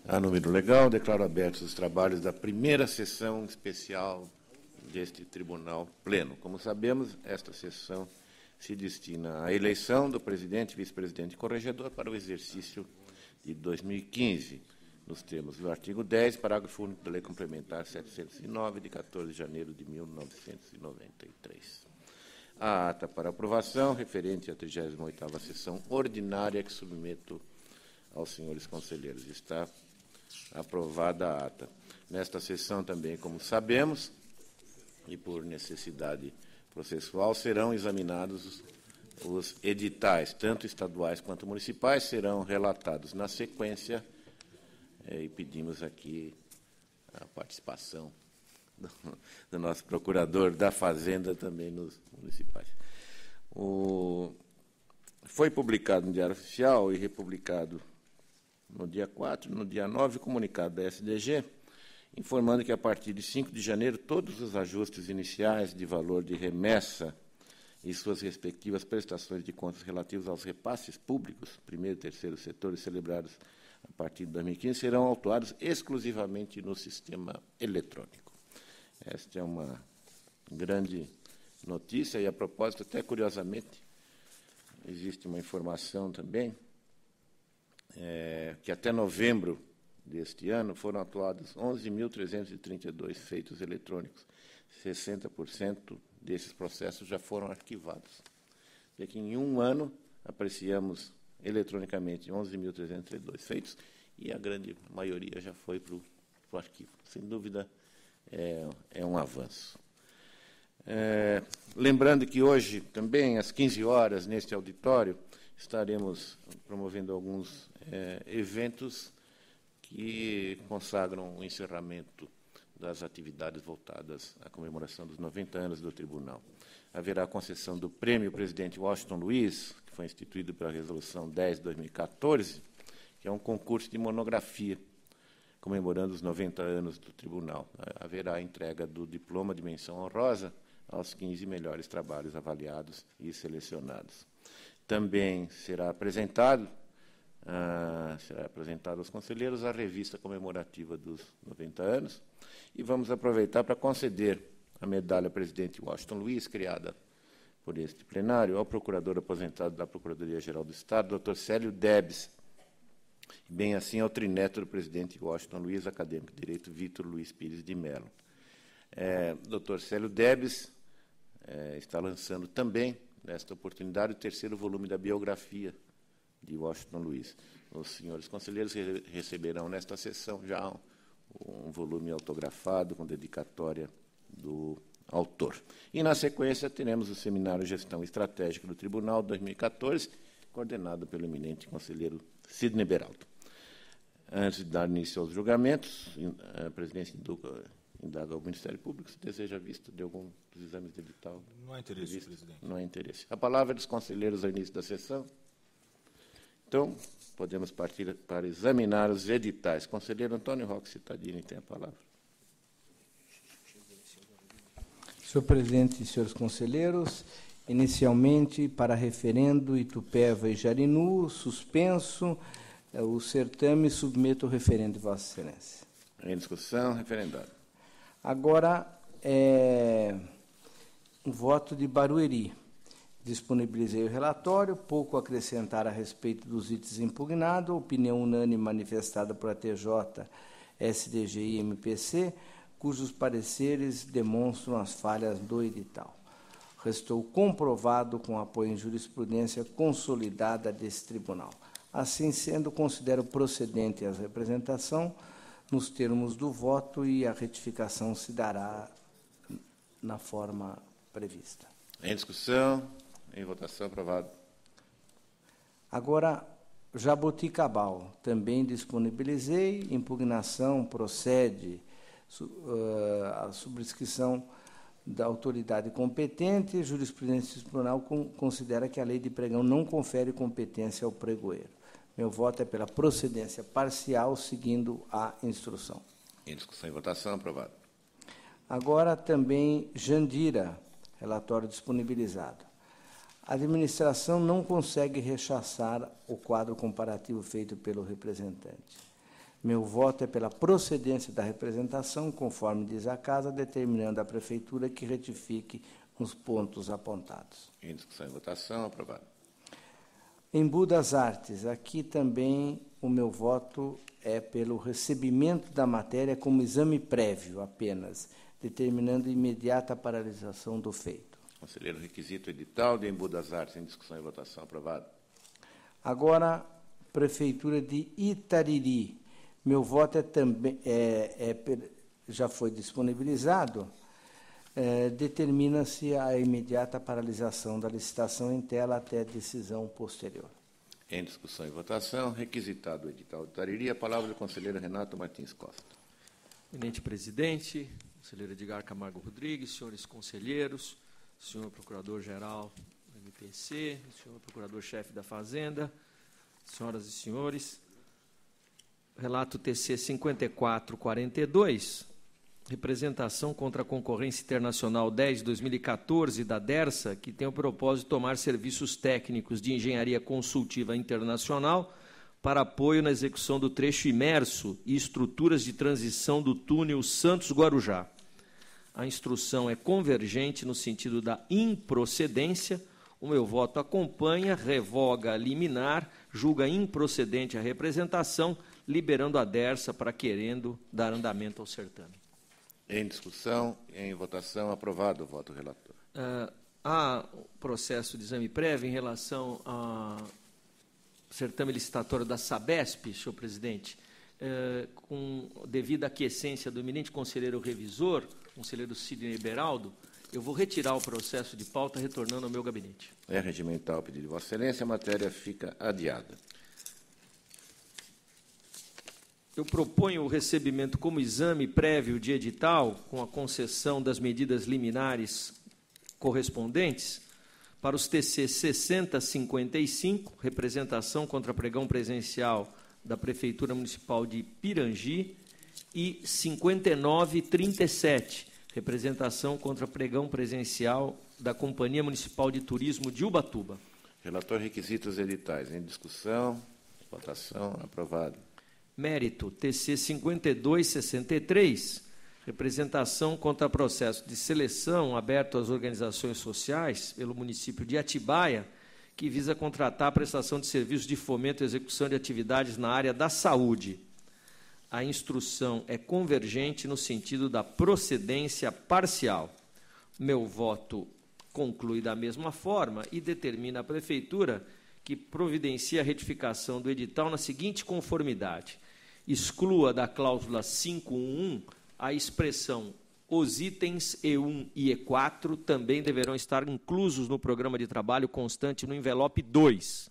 Há número legal, declaro abertos os trabalhos da primeira sessão especial deste Tribunal Pleno. Como sabemos, esta sessão se destina à eleição do presidente, vice-presidente e corregedor para o exercício de 2015, nos termos do artigo 10, parágrafo único da Lei Complementar 709, de 14 de janeiro de 1993. A ata para aprovação, referente à 38ª sessão ordinária, que submeto aos senhores conselheiros. Está aprovada a ata. Nesta sessão também, como sabemos, e por necessidade processual, serão examinados os editais, tanto estaduais quanto municipais, serão relatados na sequência, e pedimos aqui a participação do nosso procurador da Fazenda também nos municipais. Foi publicado no Diário Oficial e republicado no dia 4, no dia 9, comunicado da SDG, informando que, a partir de 5 de janeiro, todos os ajustes iniciais de valor de remessa e suas respectivas prestações de contas relativos aos repasses públicos, primeiro e terceiro setores, celebrados a partir de 2015, serão autuados exclusivamente no sistema eletrônico. Esta é uma grande notícia e, a propósito, até curiosamente, existe uma informação também, que até novembro deste ano foram atuados 11.332 feitos eletrônicos. 60% desses processos já foram arquivados. E que em um ano apreciamos eletronicamente 11.332 feitos e a grande maioria já foi para o arquivo. Sem dúvida, é um avanço. Lembrando que hoje, também, às 15 horas, neste auditório, estaremos promovendo alguns eventos que consagram o encerramento das atividades voltadas à comemoração dos 90 anos do Tribunal. Haverá a concessão do Prêmio Presidente Washington Luiz, que foi instituído pela Resolução 10 de 2014, que é um concurso de monografia, comemorando os 90 anos do Tribunal. Haverá a entrega do diploma de menção honrosa aos 15 melhores trabalhos avaliados e selecionados. Também será apresentado aos conselheiros a revista comemorativa dos 90 anos e vamos aproveitar para conceder a medalha Presidente Washington Luiz, criada por este plenário, ao procurador aposentado da Procuradoria-Geral do Estado, Dr. Célio Debs, bem assim ao trineto do presidente Washington Luiz, acadêmico de Direito Vitor Luiz Pires de Mello. Dr. Célio Debs está lançando também, nesta oportunidade, o 3º volume da biografia de Washington Luiz. Os senhores conselheiros receberão nesta sessão já um volume autografado com dedicatória do autor. E, na sequência, teremos o Seminário Gestão Estratégica do Tribunal 2014, coordenado pelo eminente conselheiro Sidney Beraldo. Antes de dar início aos julgamentos, a presidência indaga ao Ministério Público se deseja a vista de algum dos exames de edital. Não há interesse, presidente. Não há interesse. A palavra é dos conselheiros ao início da sessão. Então, podemos partir para examinar os editais. Conselheiro Antônio Roque Cittadini tem a palavra. Senhor presidente e senhores conselheiros, inicialmente, para referendo Itupeva e Jarinu, suspenso o certame, submeto o referendo de Vossa Excelência. Em discussão, referendado. Agora, o voto de Barueri. Disponibilizei o relatório, pouco acrescentar a respeito dos itens impugnados, opinião unânime manifestada por ATJ, SDG e MPC, cujos pareceres demonstram as falhas do edital. Restou comprovado com apoio em jurisprudência consolidada desse tribunal. Assim sendo, considero procedente a representação nos termos do voto e a retificação se dará na forma prevista. Em discussão, em votação, aprovado. Agora, Jaboticabal, também disponibilizei, impugnação procede a subscrição da autoridade competente, jurisprudência tribunal considera que a lei de pregão não confere competência ao pregoeiro. Meu voto é pela procedência parcial, seguindo a instrução. Em discussão e votação, aprovado. Agora também Jandira, relatório disponibilizado. A administração não consegue rechaçar o quadro comparativo feito pelo representante. Meu voto é pela procedência da representação, conforme diz a Casa, determinando à Prefeitura que retifique os pontos apontados. Em discussão e votação, aprovado. Embu das Artes, aqui também o meu voto é pelo recebimento da matéria como exame prévio apenas, determinando imediata paralisação do feito. Conselheiro, requisito edital de Embu das Artes em discussão e votação, aprovado. Agora, Prefeitura de Itariri. Meu voto é também, já foi disponibilizado, determina-se a imediata paralisação da licitação em tela até decisão posterior. Em discussão e votação, requisitado o edital de Itariri, a palavra do conselheiro Renato Martins Costa. Eminente presidente, conselheiro Edgar Camargo Rodrigues, senhores conselheiros, senhor procurador-geral do MPC, senhor procurador-chefe da Fazenda, senhoras e senhores, relato TC 5442, representação contra a concorrência internacional 10/2014 da DERSA, que tem o propósito de tomar serviços técnicos de engenharia consultiva internacional para apoio na execução do trecho imerso e estruturas de transição do túnel Santos-Guarujá. A instrução é convergente no sentido da improcedência. O meu voto acompanha, revoga a liminar, julga improcedente a representação, liberando a DERSA para querendo dar andamento ao certame. Em discussão, em votação, aprovado o voto do relator. Há processo de exame prévio em relação ao certame licitatório da Sabesp, senhor presidente, com devida aquiescência do eminente conselheiro revisor, conselheiro Sidney Beraldo, eu vou retirar o processo de pauta, retornando ao meu gabinete. É regimental o pedido de Vossa Excelência, a matéria fica adiada. Eu proponho o recebimento como exame prévio de edital, com a concessão das medidas liminares correspondentes, para os TC 6055, representação contra pregão presencial da Prefeitura Municipal de Pirangi, e 5937, representação contra pregão presencial da Companhia Municipal de Turismo de Ubatuba. Relator, requisitos editais. Em discussão, votação, aprovado. Mérito, TC 5263, representação contra processo de seleção aberto às organizações sociais pelo município de Atibaia, que visa contratar a prestação de serviços de fomento e execução de atividades na área da saúde. A instrução é convergente no sentido da procedência parcial. Meu voto conclui da mesma forma e determina a Prefeitura que providencia a retificação do edital na seguinte conformidade: exclua da cláusula 511 a expressão os itens E1 e E4 também deverão estar inclusos no programa de trabalho constante no envelope 2.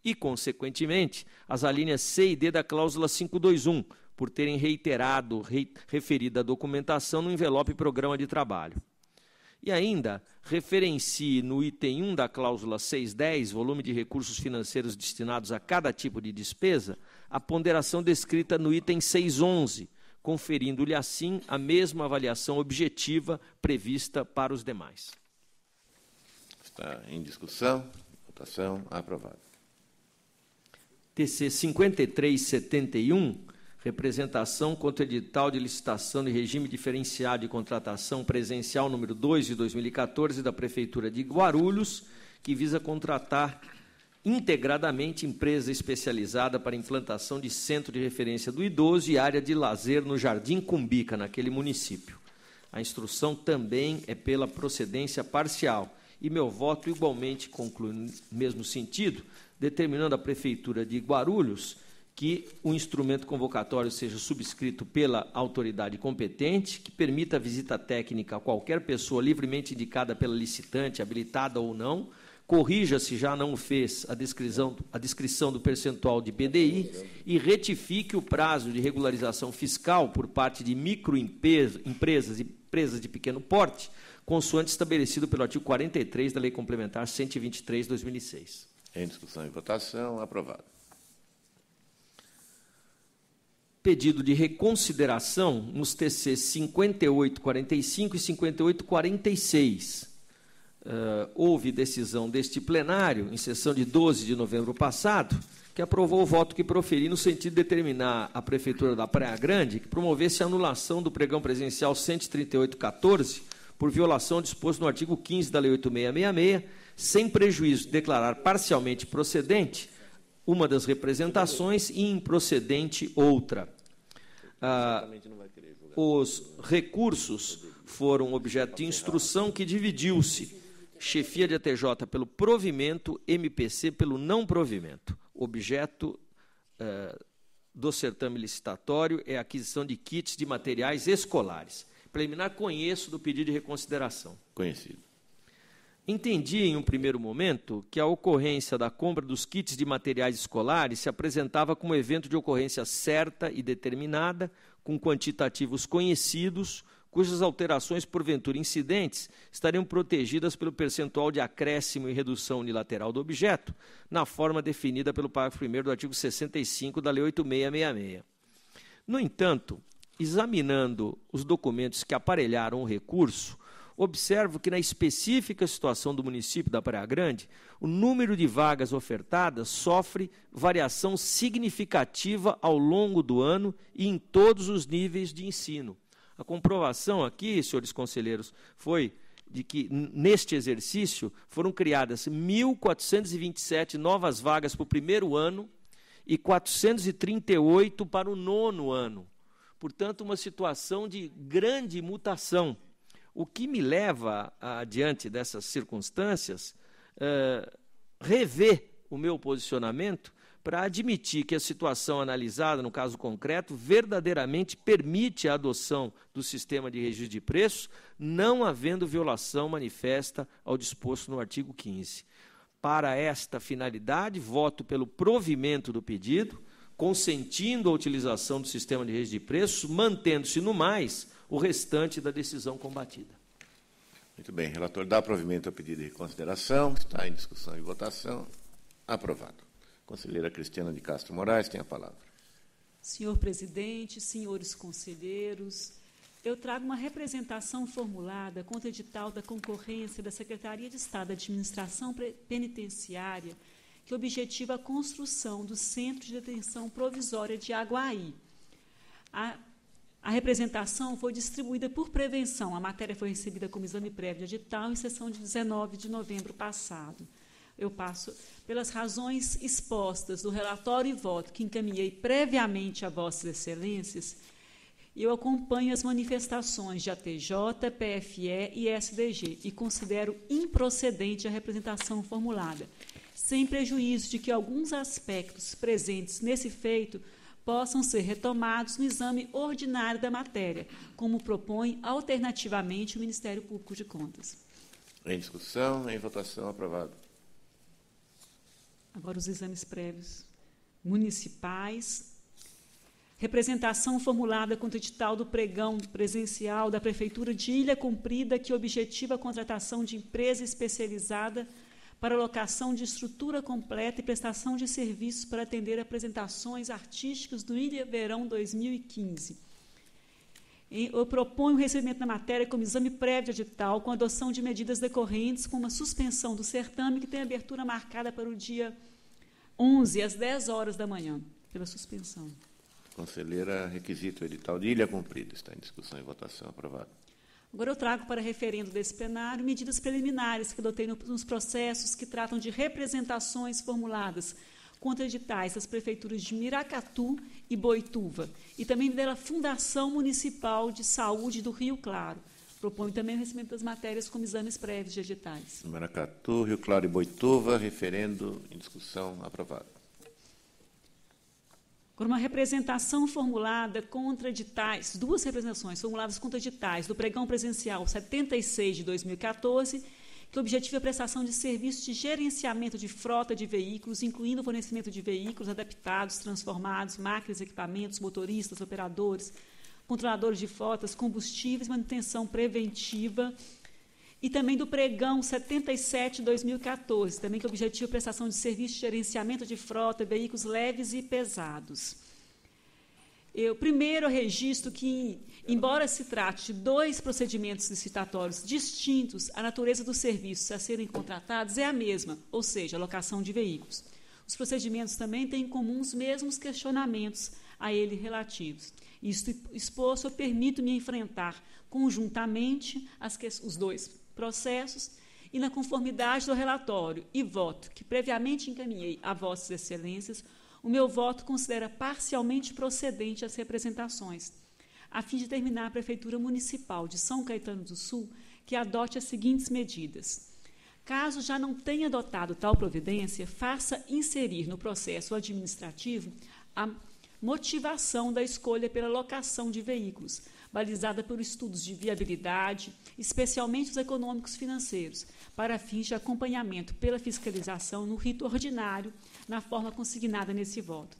E, consequentemente, as alíneas C e D da cláusula 521, por terem reiterado referida documentação no envelope programa de trabalho. E ainda, referencie no item 1 da cláusula 610, volume de recursos financeiros destinados a cada tipo de despesa, a ponderação descrita no item 611, conferindo-lhe assim a mesma avaliação objetiva prevista para os demais. Está em discussão, votação, aprovado. TC 5371, representação contra o edital de licitação de regime diferenciado de contratação presencial número 2 de 2014 da Prefeitura de Guarulhos, que visa contratar integradamente empresa especializada para implantação de centro de referência do idoso e área de lazer no Jardim Cumbica, naquele município. A instrução também é pela procedência parcial e meu voto igualmente conclui no mesmo sentido, determinando a Prefeitura de Guarulhos que o instrumento convocatório seja subscrito pela autoridade competente, que permita a visita técnica a qualquer pessoa livremente indicada pela licitante, habilitada ou não, corrija, se já não o fez, a descrição do percentual de BDI e retifique o prazo de regularização fiscal por parte de microempresas e empresas de pequeno porte, consoante estabelecido pelo artigo 43 da Lei Complementar 123/2006. Em discussão e votação, aprovado. Pedido de reconsideração nos TC 5845 e 5846. houve decisão deste plenário, em sessão de 12 de novembro passado, que aprovou o voto que proferi no sentido de determinar à Prefeitura da Praia Grande que promovesse a anulação do pregão presencial 13814 por violação disposto no artigo 15 da Lei 8666, sem prejuízo de declarar parcialmente procedente uma das representações e improcedente outra. Os recursos foram objeto de instrução que dividiu-se chefia de ATJ pelo provimento, MPC pelo não provimento. Objeto do certame licitatório é a aquisição de kits de materiais escolares. Preliminar, conheço do pedido de reconsideração. Conhecido. Entendi, em um primeiro momento, que a ocorrência da compra dos kits de materiais escolares se apresentava como evento de ocorrência certa e determinada, com quantitativos conhecidos, cujas alterações, porventura incidentes, estariam protegidas pelo percentual de acréscimo e redução unilateral do objeto, na forma definida pelo parágrafo 1º do artigo 65 da Lei 8666. No entanto, examinando os documentos que aparelharam o recurso, observo que, na específica situação do município da Praia Grande, o número de vagas ofertadas sofre variação significativa ao longo do ano e em todos os níveis de ensino. A comprovação aqui, senhores conselheiros, foi de que, neste exercício, foram criadas 1.427 novas vagas para o primeiro ano e 438 para o 9º ano. Portanto, uma situação de grande mutação. O que me leva, diante dessas circunstâncias, rever o meu posicionamento para admitir que a situação analisada, no caso concreto, verdadeiramente permite a adoção do sistema de registro de preços, não havendo violação manifesta ao disposto no artigo 15. Para esta finalidade, voto pelo provimento do pedido, consentindo a utilização do sistema de registro de preços, mantendo-se, no mais, o restante da decisão combatida. Muito bem. Relator dá provimento ao pedido de reconsideração. Está em discussão e votação. Aprovado. Conselheira Cristiana de Castro Moraes tem a palavra. Senhor presidente, senhores conselheiros, eu trago uma representação formulada contra o edital da concorrência da Secretaria de Estado da Administração Penitenciária, que objetiva a construção do Centro de Detenção Provisória de Aguaí. A representação foi distribuída por prevenção. A matéria foi recebida como exame prévio de edital em sessão de 19 de novembro passado. Eu passo pelas razões expostas do relatório e voto que encaminhei previamente a Vossas Excelências, e eu acompanho as manifestações de ATJ, PFE e SDG e considero improcedente a representação formulada, sem prejuízo de que alguns aspectos presentes nesse feito possam ser retomados no exame ordinário da matéria, como propõe alternativamente o Ministério Público de Contas. Em discussão, em votação, aprovado. Agora os exames prévios municipais. Representação formulada contra o edital do pregão presencial da Prefeitura de Ilha Comprida, que objetiva a contratação de empresa especializada para locação de estrutura completa e prestação de serviços para atender apresentações artísticas do Ilha Verão 2015. Eu proponho o recebimento da matéria como exame prévio de edital, com adoção de medidas decorrentes, com uma suspensão do certame, que tem abertura marcada para o dia 11, às 10 horas da manhã, pela suspensão. Conselheira, requisito o edital de Ilha Comprida. Está em discussão e votação. Aprovado. Agora eu trago para referendo desse plenário medidas preliminares que adotei nos processos que tratam de representações formuladas contra editais das prefeituras de Miracatu e Boituva, e também da Fundação Municipal de Saúde do Rio Claro. Proponho também o recebimento das matérias como exames prévios de editais. Miracatu, Rio Claro e Boituva, referendo em discussão, aprovado. Agora, uma representação formulada contra editais, duas representações formuladas contra editais do pregão presencial 76 de 2014, que objetiva a prestação de serviços de gerenciamento de frota de veículos, incluindo o fornecimento de veículos adaptados, transformados, máquinas, equipamentos, motoristas, operadores, controladores de frotas, combustíveis, manutenção preventiva, e também do pregão 77 de 2014, também que objetiva a prestação de serviços de gerenciamento de frota, veículos leves e pesados. Primeiro, eu registro que, embora se trate de 2 procedimentos licitatórios distintos, a natureza dos serviços a serem contratados é a mesma, ou seja, a locação de veículos. Os procedimentos também têm em comum os mesmos questionamentos a ele relativos. Isto exposto, eu permito-me enfrentar conjuntamente os 2 processos e, na conformidade do relatório e voto que previamente encaminhei a Vossas Excelências, o meu voto considera parcialmente procedente as representações, a fim de determinar a Prefeitura Municipal de São Caetano do Sul que adote as seguintes medidas. Caso já não tenha adotado tal providência, faça inserir no processo administrativo a motivação da escolha pela locação de veículos, balizada por estudos de viabilidade, especialmente os econômicos financeiros, para fins de acompanhamento pela fiscalização no rito ordinário, na forma consignada nesse voto.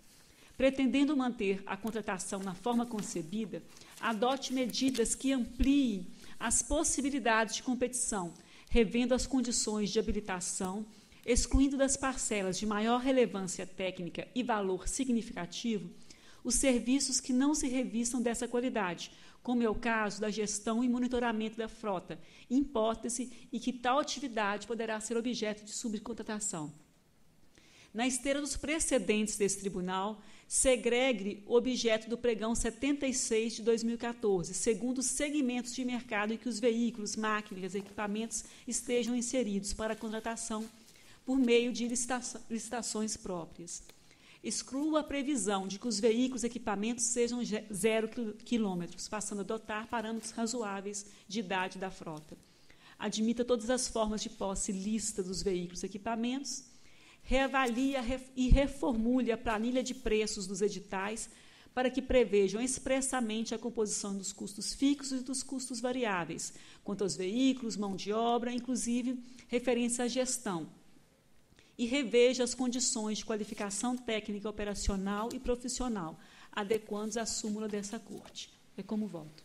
Pretendendo manter a contratação na forma concebida, adote medidas que ampliem as possibilidades de competição, revendo as condições de habilitação, excluindo das parcelas de maior relevância técnica e valor significativo os serviços que não se revistam dessa qualidade, como é o caso da gestão e monitoramento da frota, em hipótese em que tal atividade poderá ser objeto de subcontratação. Na esteira dos precedentes desse tribunal, segregue o objeto do pregão 76 de 2014, segundo os segmentos de mercado em que os veículos, máquinas e equipamentos estejam inseridos para a contratação por meio de licitações próprias. Exclua a previsão de que os veículos e equipamentos sejam 0 quilômetros, passando a adotar parâmetros razoáveis de idade da frota. Admita todas as formas de posse lícita dos veículos e equipamentos. Reavalie e reformule a planilha de preços dos editais para que prevejam expressamente a composição dos custos fixos e dos custos variáveis, quanto aos veículos, mão de obra, inclusive referentes à gestão. E reveja as condições de qualificação técnica, operacional e profissional, adequando-os à súmula dessa Corte. É como voto.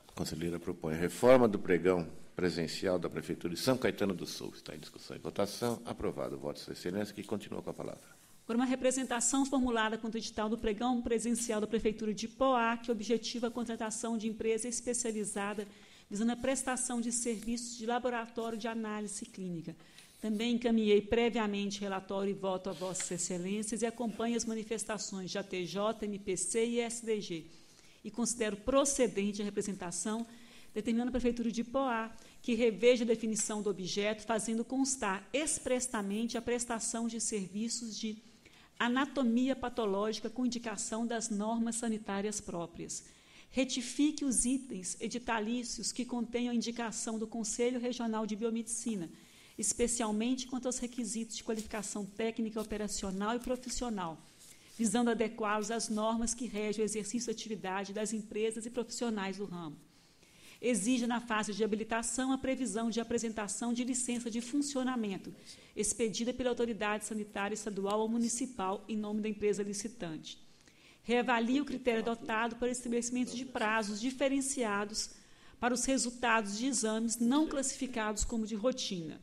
A conselheira propõe reforma do pregão presencial da Prefeitura de São Caetano do Sul. Está em discussão e votação. Aprovado. Voto, Sua Excelência, que continua com a palavra. Por uma representação formulada contra o edital do pregão presencial da Prefeitura de Poá, que objetiva a contratação de empresa especializada visando a prestação de serviços de laboratório de análise clínica. Também encaminhei previamente relatório e voto a Vossas Excelências e acompanho as manifestações de ATJ, MPC e SDG. E considero procedente a representação, determinando a Prefeitura de Poá que reveja a definição do objeto, fazendo constar expressamente a prestação de serviços de anatomia patológica com indicação das normas sanitárias próprias. Retifique os itens editalícios que contenham a indicação do Conselho Regional de Biomedicina, especialmente quanto aos requisitos de qualificação técnica, operacional e profissional, visando adequá-los às normas que regem o exercício da atividade das empresas e profissionais do ramo. Exige, na fase de habilitação, a previsão de apresentação de licença de funcionamento, expedida pela autoridade sanitária estadual ou municipal em nome da empresa licitante. Reavalie o critério adotado para o estabelecimento de prazos diferenciados para os resultados de exames não classificados como de rotina.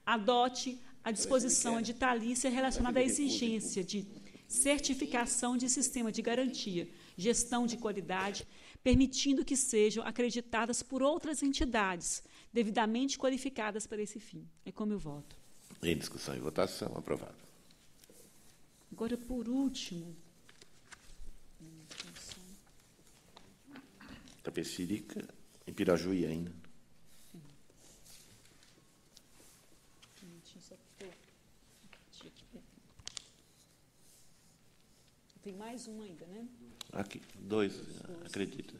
Adote a disposição editalícia relacionada à exigência de certificação de sistema de garantia, gestão de qualidade, permitindo que sejam acreditadas por outras entidades, devidamente qualificadas para esse fim. É como eu voto. Em discussão e votação, aprovado. Agora, por último... Tapecirica e Pirajuí ainda. Tem mais um ainda, né? Aqui, 2, acredito.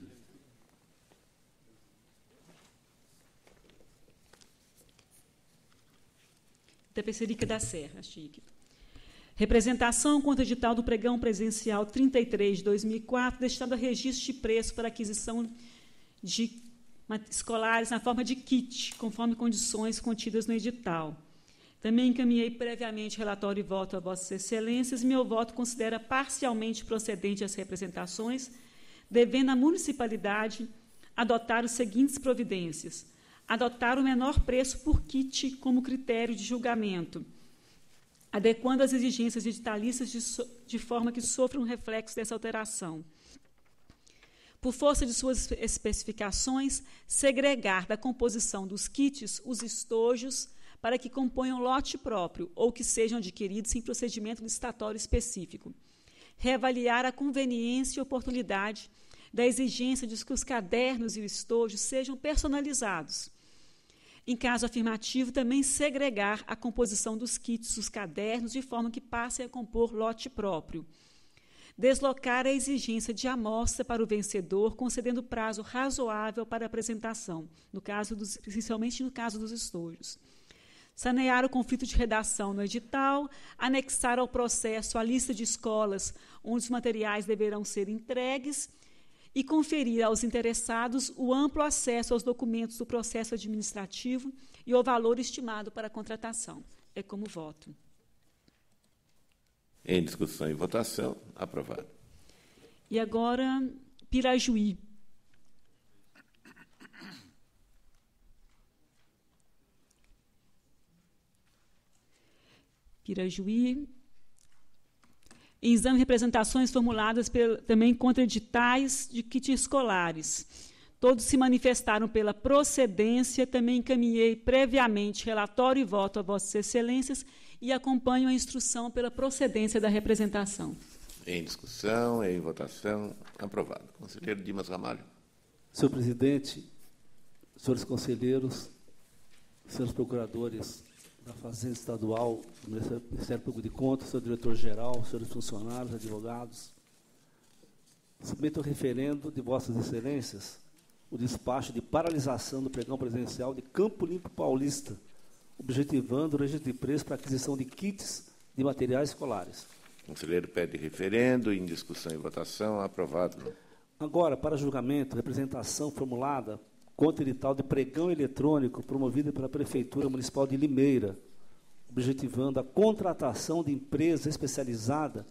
Tapecerica da Serra, chique. Representação contra o edital do pregão presencial 33 de 2004, destinado a registro de preço para aquisição de escolares na forma de kit, conforme condições contidas no edital. Também encaminhei previamente relatório e voto a Vossas Excelências. Meu voto considera parcialmente procedente as representações, devendo a municipalidade adotar as seguintes providências: adotar o menor preço por kit como critério de julgamento, adequando as exigências editalistas de forma que sofram um reflexo dessa alteração. Por força de suas especificações, segregar da composição dos kits os estojos para que componham lote próprio ou que sejam adquiridos em procedimento licitatório específico. Reavaliar a conveniência e oportunidade da exigência de que os cadernos e o estojo sejam personalizados. Em caso afirmativo, também segregar a composição dos kits dos cadernos de forma que passem a compor lote próprio. Deslocar a exigência de amostra para o vencedor, concedendo prazo razoável para a apresentação, principalmente no caso dos estojos. Sanear o conflito de redação no edital, anexar ao processo a lista de escolas onde os materiais deverão ser entregues e conferir aos interessados o amplo acesso aos documentos do processo administrativo e o valor estimado para a contratação. É como voto. Em discussão e votação, aprovado. E agora, Pirajuí. Pirajuí. Em exame de representações formuladas também contra editais de kits escolares. Todos se manifestaram pela procedência, também encaminhei previamente relatório e voto a Vossas Excelências e acompanho a instrução pela procedência da representação. Em discussão, em votação, aprovado. Conselheiro Dimas Ramalho. Senhor presidente, senhores conselheiros, senhores procuradores da Fazenda Estadual, do Ministério Público de Contas, senhor diretor-geral, senhores funcionários, advogados, submeto ao referendo de Vossas Excelências o despacho de paralisação do pregão presidencial de Campo Limpo Paulista, objetivando o registro de preço para aquisição de kits de materiais escolares. O conselheiro pede referendo, em discussão e votação, aprovado. Agora, para julgamento, representação formulada contra o edital de pregão eletrônico promovida pela Prefeitura Municipal de Limeira, objetivando a contratação de empresa especializada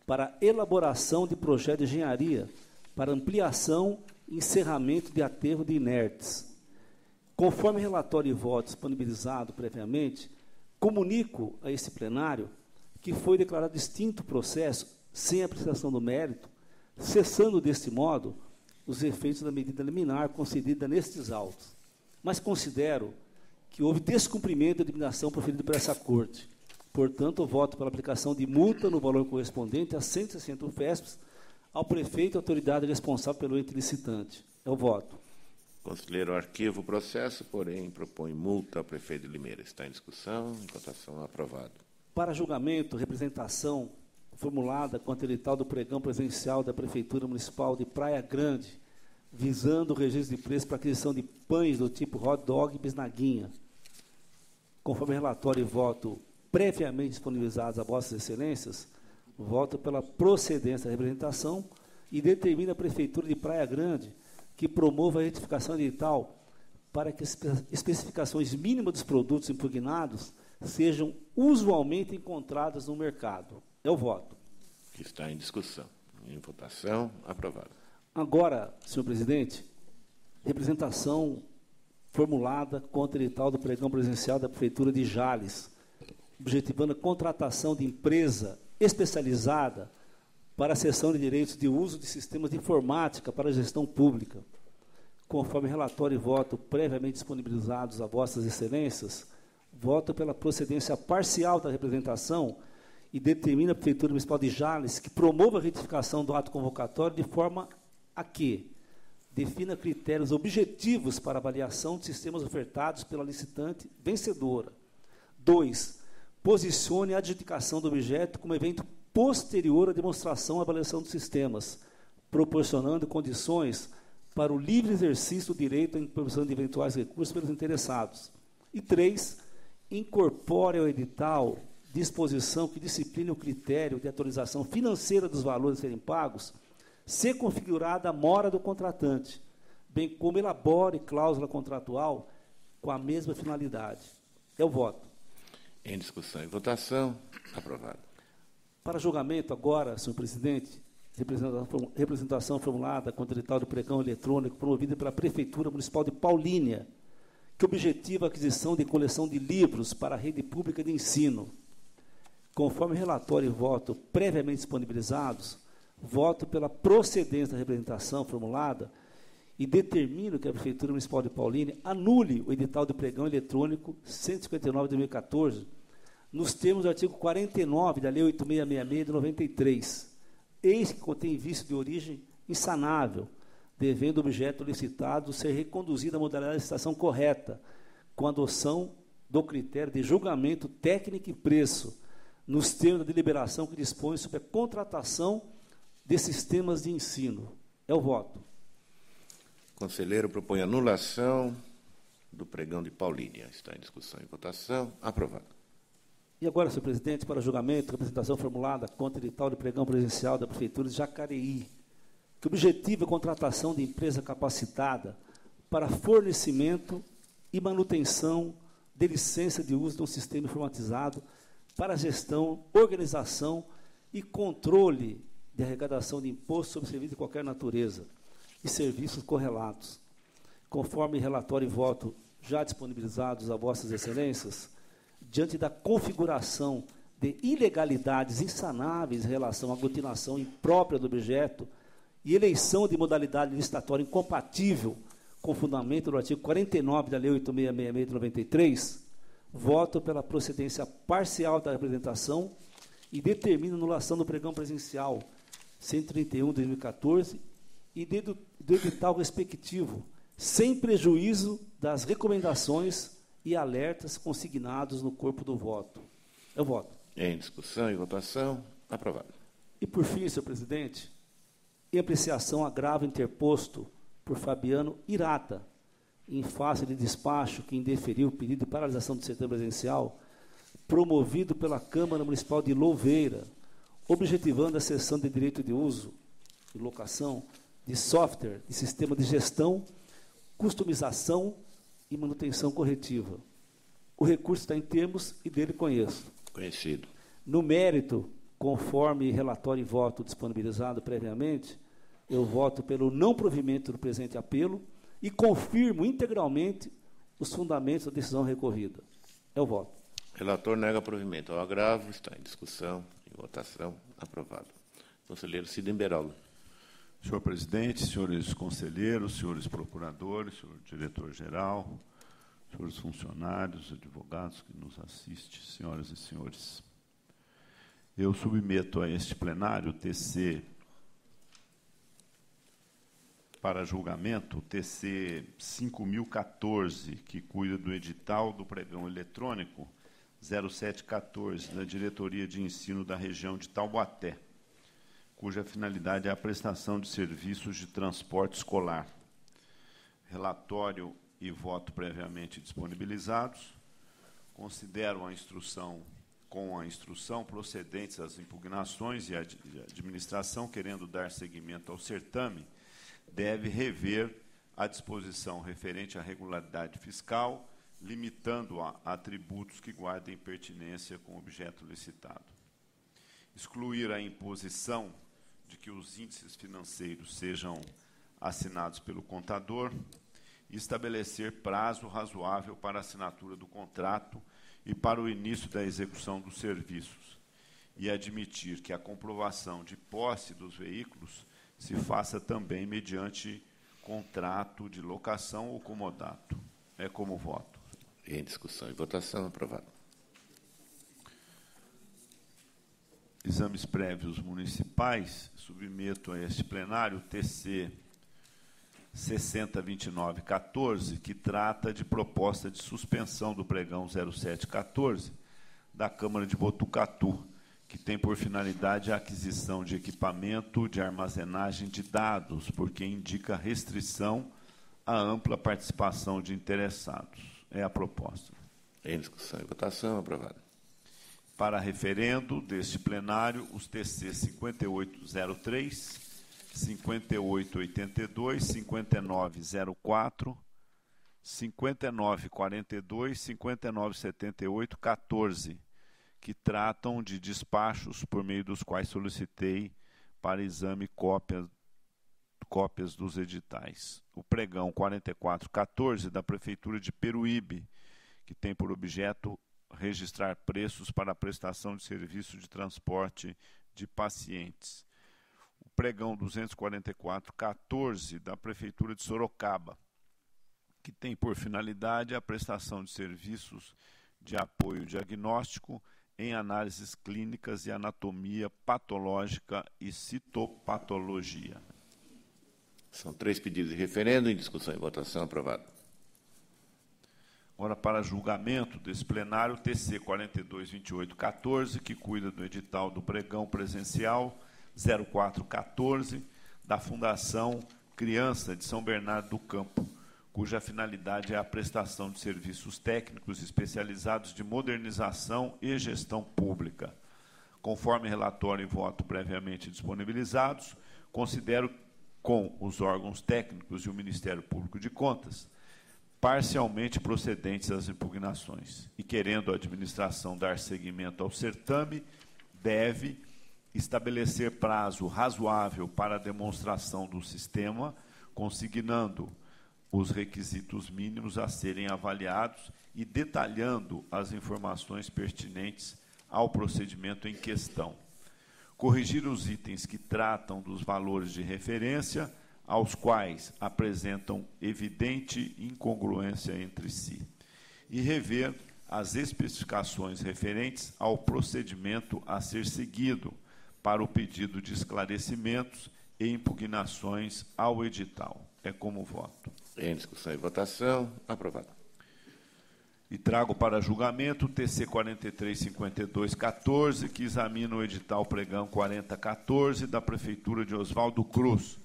para elaboração de projeto de engenharia para ampliação e encerramento de aterro de inertes. Conforme relatório e voto disponibilizado previamente, comunico a esse plenário que foi declarado extinto o processo sem apreciação do mérito, cessando deste modo os efeitos da medida liminar concedida nestes autos. Mas considero que houve descumprimento da determinação proferida por essa Corte. Portanto, voto pela aplicação de multa no valor correspondente a 160 UFESPs ao prefeito e autoridade responsável pelo ente licitante. É o voto. Conselheiro arquiva o processo, porém propõe multa ao prefeito de Limeira. Está em discussão, em votação, aprovado. Para julgamento, representação formulada contra o edital do pregão presidencial da Prefeitura Municipal de Praia Grande, visando o registro de preço para aquisição de pães do tipo hot dog e bisnaguinha. Conforme relatório e voto previamente disponibilizados a Vossas Excelências, voto pela procedência da representação e determina a Prefeitura de Praia Grande que promova a retificação edital para que as especificações mínimas dos produtos impugnados sejam usualmente encontradas no mercado. É o voto. Que está em discussão. Em votação, aprovado. Agora, senhor presidente, representação formulada contra o edital do pregão presidencial da Prefeitura de Jales, objetivando a contratação de empresa especializada para a cessão de direitos de uso de sistemas de informática para a gestão pública. Conforme relatório e voto previamente disponibilizados a Vossas Excelências, voto pela procedência parcial da representação e determina a Prefeitura Municipal de Jales que promova a retificação do ato convocatório de forma a que defina critérios objetivos para avaliação de sistemas ofertados pela licitante vencedora. 2. Posicione a adjudicação do objeto como evento posterior à demonstração e avaliação dos sistemas, proporcionando condições para o livre exercício do direito à imposição de eventuais recursos pelos interessados. E 3. Incorpore ao edital disposição que discipline o critério de atualização financeira dos valores a serem pagos, ser configurada a mora do contratante, bem como elabore cláusula contratual com a mesma finalidade. É o voto. Em discussão e votação, aprovado. Para julgamento agora, senhor presidente, representação formulada contra o edital do pregão eletrônico promovida pela Prefeitura Municipal de Paulínia, que objetiva a aquisição de coleção de livros para a rede pública de ensino. conforme relatório e voto previamente disponibilizados, voto pela procedência da representação formulada e determino que a Prefeitura Municipal de Paulínia anule o edital de pregão eletrônico 159 de 2014, nos termos do artigo 49 da Lei 8666 de 93, eis que contém vício de origem insanável, devendo o objeto licitado ser reconduzido à modalidade de licitação correta, com adoção do critério de julgamento técnico e preço, nos termos da deliberação que dispõe sobre a contratação de sistemas de ensino. É o voto. O conselheiro propõe anulação do pregão de Paulínia. Está em discussão e votação. Aprovado. E agora, senhor presidente, para julgamento, representação formulada contra o edital de pregão presencial da Prefeitura de Jacareí, que objetiva a contratação de empresa capacitada para fornecimento e manutenção de licença de uso de um sistema informatizado para gestão, organização e controle de arrecadação de imposto sobre serviços de qualquer natureza e serviços correlatos. Conforme relatório e voto já disponibilizados a vossas excelências, diante da configuração de ilegalidades insanáveis em relação à aglutinação imprópria do objeto e eleição de modalidade licitatória incompatível com o fundamento do artigo 49 da Lei 8666 de 93, voto pela procedência parcial da representação e determino anulação do pregão presencial 131 de 2014 e do edital respectivo, sem prejuízo das recomendações e alertas consignados no corpo do voto. É o voto. Em discussão e votação. Aprovado. E, por fim, senhor presidente, em apreciação agravo interposto por Fabiano Irata, em face de despacho que indeferiu o pedido de paralisação do setor presencial, promovido pela Câmara Municipal de Louveira, objetivando a cessão de direito de uso e locação de software e sistema de gestão, customização e manutenção corretiva. O recurso está em termos e dele conheço. Conhecido. No mérito, conforme relatório e voto disponibilizado previamente, eu voto pelo não provimento do presente apelo e confirmo integralmente os fundamentos da decisão recorrida. É o voto. Relator nega provimento ao agravo. Está em discussão e votação. Aprovado. Conselheiro Cida Emberola. Senhor presidente, senhores conselheiros, senhores procuradores, senhor diretor-geral, senhores funcionários, advogados que nos assistem, senhoras e senhores. Eu submeto a este plenário o TC para julgamento, o TC 5014, que cuida do edital do pregão eletrônico 0714, da Diretoria de Ensino da região de Taubaté, cuja finalidade é a prestação de serviços de transporte escolar. Relatório e voto previamente disponibilizados. Considero a instrução, com a instrução procedentes às impugnações e a administração, querendo dar seguimento ao certame, deve rever a disposição referente à regularidade fiscal, limitando-a a tributos que guardem pertinência com o objeto licitado. Excluir a imposição de que os índices financeiros sejam assinados pelo contador e estabelecer prazo razoável para a assinatura do contrato e para o início da execução dos serviços, e admitir que a comprovação de posse dos veículos se faça também mediante contrato de locação ou comodato. É como voto. Em discussão e votação. Aprovado. Exames prévios municipais, submeto a este plenário o TC 602914, que trata de proposta de suspensão do pregão 0714 da Câmara de Botucatu, que tem por finalidade a aquisição de equipamento de armazenagem de dados, porque indica restrição à ampla participação de interessados. É a proposta. Em discussão e votação. Aprovado. Para referendo deste plenário, os TC 5803, 5882, 5904, 5942, 5978, 14, que tratam de despachos por meio dos quais solicitei para exame cópias dos editais. O pregão 4414 da Prefeitura de Peruíbe, que tem por objeto registrar preços para a prestação de serviço de transporte de pacientes. O pregão 244-14 da Prefeitura de Sorocaba, que tem por finalidade a prestação de serviços de apoio diagnóstico em análises clínicas e anatomia patológica e citopatologia. São 3 pedidos de referendo, em discussão e votação. Aprovado. Agora, para julgamento desse plenário, TC 422814, que cuida do edital do pregão presencial 0414 da Fundação Criança de São Bernardo do Campo, cuja finalidade é a prestação de serviços técnicos especializados de modernização e gestão pública. Conforme relatório e voto previamente disponibilizados, considero com os órgãos técnicos e o Ministério Público de Contas parcialmente procedentes as impugnações e, querendo a administração dar seguimento ao certame, deve estabelecer prazo razoável para a demonstração do sistema, consignando os requisitos mínimos a serem avaliados e detalhando as informações pertinentes ao procedimento em questão. Corrigir os itens que tratam dos valores de referência, aos quais apresentam evidente incongruência entre si, e rever as especificações referentes ao procedimento a ser seguido para o pedido de esclarecimentos e impugnações ao edital. É como voto. Em discussão e votação. Aprovado. E trago para julgamento o TC 435214, que examina o edital pregão 4014 da Prefeitura de Oswaldo Cruz,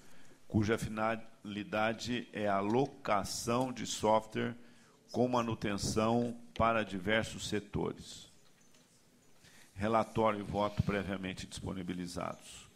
cuja finalidade é a locação de software com manutenção para diversos setores. Relatório e voto previamente disponibilizados.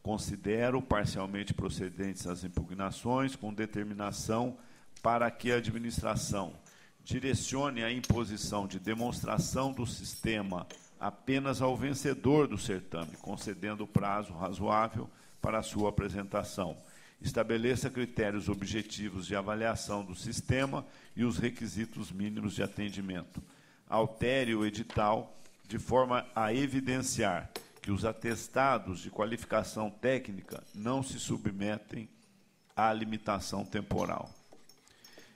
Considero parcialmente procedentes as impugnações com determinação para que a administração direcione a imposição de demonstração do sistema apenas ao vencedor do certame, concedendo prazo razoável para a sua apresentação. Estabeleça critérios objetivos de avaliação do sistema e os requisitos mínimos de atendimento. Altere o edital de forma a evidenciar que os atestados de qualificação técnica não se submetem à limitação temporal.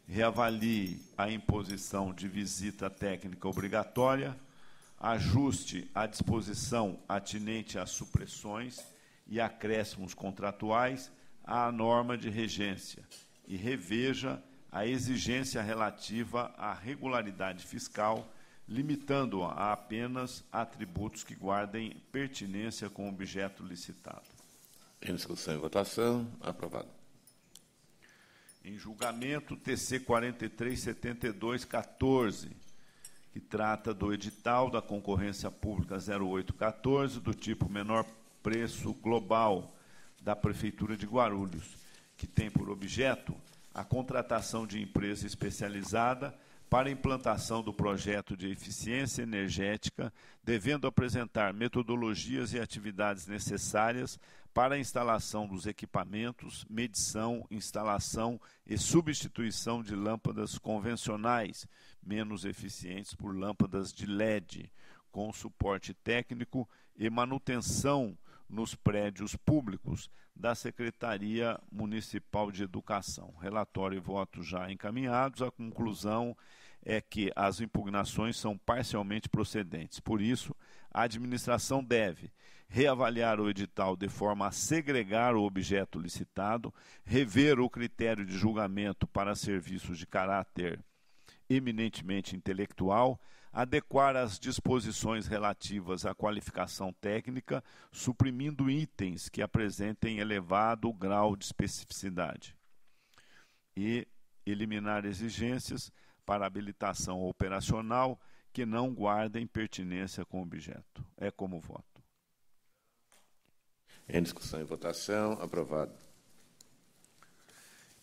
Reavalie a imposição de visita técnica obrigatória, ajuste a disposição atinente às supressões e acréscimos contratuais à norma de regência e reveja a exigência relativa à regularidade fiscal, limitando-a a apenas atributos que guardem pertinência com o objeto licitado. Em discussão e votação. Aprovado. Em julgamento, TC 437214, que trata do edital da concorrência pública 0814, do tipo menor preço global da Prefeitura de Guarulhos, que tem por objeto a contratação de empresa especializada para a implantação do projeto de eficiência energética, devendo apresentar metodologias e atividades necessárias para a instalação dos equipamentos, medição, instalação e substituição de lâmpadas convencionais, menos eficientes por lâmpadas de LED, com suporte técnico e manutenção nos prédios públicos da Secretaria Municipal de Educação. Relatório e voto já encaminhados. A conclusão é que as impugnações são parcialmente procedentes. Por isso, a administração deve reavaliar o edital de forma a segregar o objeto licitado, rever o critério de julgamento para serviços de caráter eminentemente intelectual, adequar as disposições relativas à qualificação técnica, suprimindo itens que apresentem elevado grau de especificidade, e eliminar exigências para habilitação operacional que não guardem pertinência com o objeto. É como voto. Em discussão e votação. Aprovado.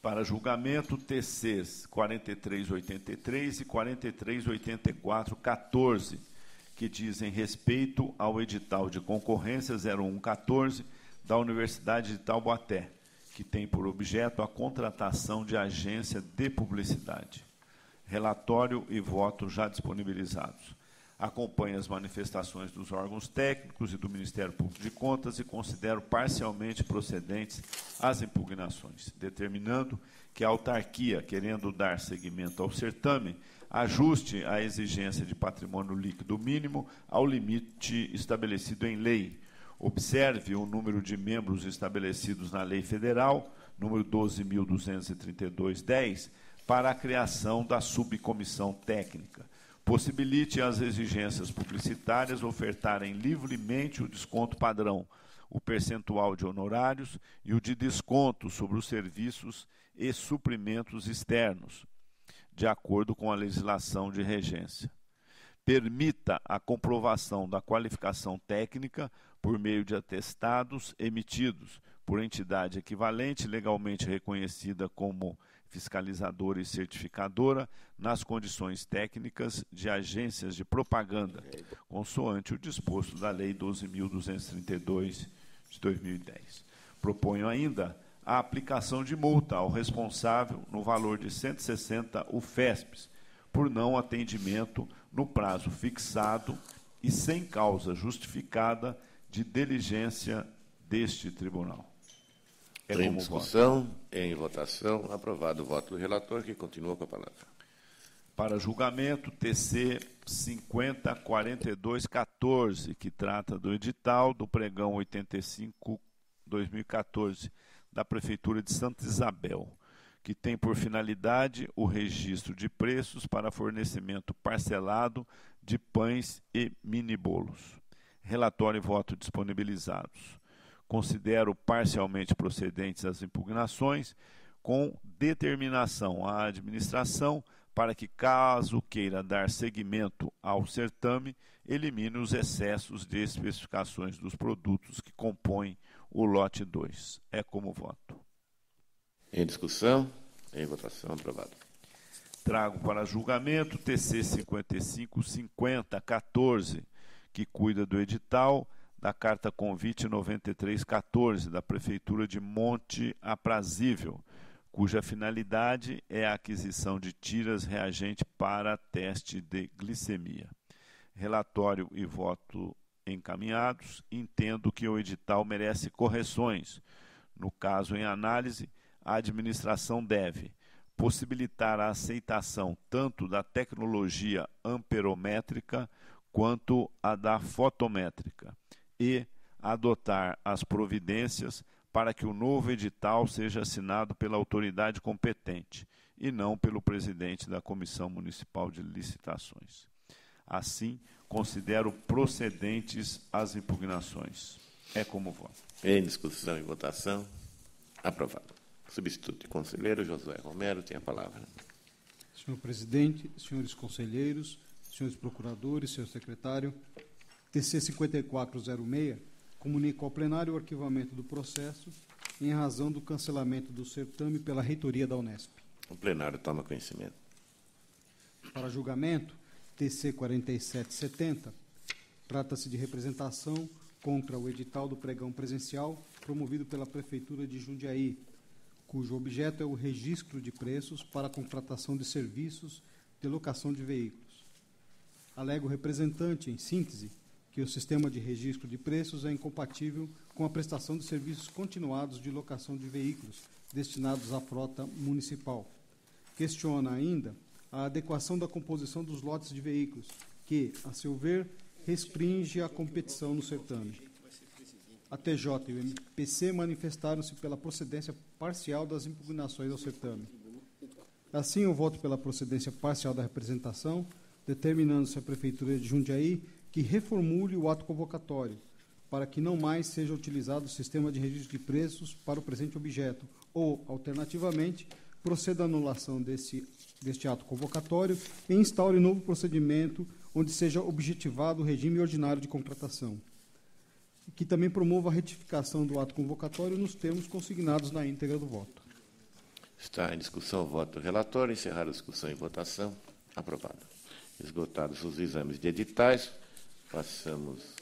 Para julgamento, TCs 4383 e 4384-14, que dizem respeito ao edital de concorrência 0114 da Universidade de Taubaté, que tem por objeto a contratação de agência de publicidade. Relatório e voto já disponibilizados. Acompanho as manifestações dos órgãos técnicos e do Ministério Público de Contas e considero parcialmente procedentes as impugnações, determinando que a autarquia, querendo dar seguimento ao certame, ajuste a exigência de patrimônio líquido mínimo ao limite estabelecido em lei. Observe o número de membros estabelecidos na Lei Federal, número 12.232/10, para a criação da subcomissão técnica. Possibilite as exigências publicitárias ofertarem livremente o desconto padrão, o percentual de honorários e o de desconto sobre os serviços e suprimentos externos, de acordo com a legislação de regência. Permita a comprovação da qualificação técnica por meio de atestados emitidos por entidade equivalente legalmente reconhecida como fiscalizadora e certificadora nas condições técnicas de agências de propaganda, consoante o disposto da Lei 12.232 de 2010. Proponho ainda a aplicação de multa ao responsável no valor de 160 UFESPs por não atendimento no prazo fixado e sem causa justificada de diligência deste tribunal. Em discussão, em votação, aprovado o voto do relator, que continua com a palavra. Para julgamento, TC 504214, que trata do edital do pregão 85/2014 da Prefeitura de Santa Isabel, que tem por finalidade o registro de preços para fornecimento parcelado de pães e mini-bolos. Relatório e voto disponibilizados. Considero parcialmente procedentes as impugnações, com determinação à administração para que, caso queira dar seguimento ao certame, elimine os excessos de especificações dos produtos que compõem o lote 2. É como voto. Em discussão, em votação, aprovado. Trago para julgamento TC 555014, que cuida do edital da Carta Convite 9314 da Prefeitura de Monte Aprazível, cuja finalidade é a aquisição de tiras reagente para teste de glicemia. Relatório e voto encaminhados. Entendo que o edital merece correções. No caso em análise, a administração deve possibilitar a aceitação tanto da tecnologia amperométrica quanto a da fotométrica e adotar as providências para que o novo edital seja assinado pela autoridade competente e não pelo presidente da Comissão Municipal de Licitações. Assim, considero procedentes as impugnações. É como voto. Em discussão e votação, aprovado. Substituto de conselheiro Josué Romero tem a palavra. Senhor presidente, senhores conselheiros, senhores procuradores, senhor secretário, TC 5406 comunica ao plenário o arquivamento do processo em razão do cancelamento do certame pela reitoria da Unesp. O plenário toma conhecimento. Para julgamento, TC 4770, trata-se de representação contra o edital do pregão presencial promovido pela Prefeitura de Jundiaí, cujo objeto é o registro de preços para a contratação de serviços de locação de veículos. Alega o representante, em síntese, que o sistema de registro de preços é incompatível com a prestação de serviços continuados de locação de veículos destinados à frota municipal. Questiona ainda a adequação da composição dos lotes de veículos, que, a seu ver, restringe a competição no certame. A TJ e o MPC manifestaram-se pela procedência parcial das impugnações ao certame. Assim, eu voto pela procedência parcial da representação, determinando-se a Prefeitura de Jundiaí que reformule o ato convocatório, para que não mais seja utilizado o sistema de registro de preços para o presente objeto, ou, alternativamente, proceda à anulação deste ato convocatório e instaure novo procedimento onde seja objetivado o regime ordinário de contratação. Que também promova a retificação do ato convocatório nos termos consignados na íntegra do voto. Está em discussão o voto do relator. Encerrada a discussão e votação. Aprovado. Esgotados os exames de editais, passamos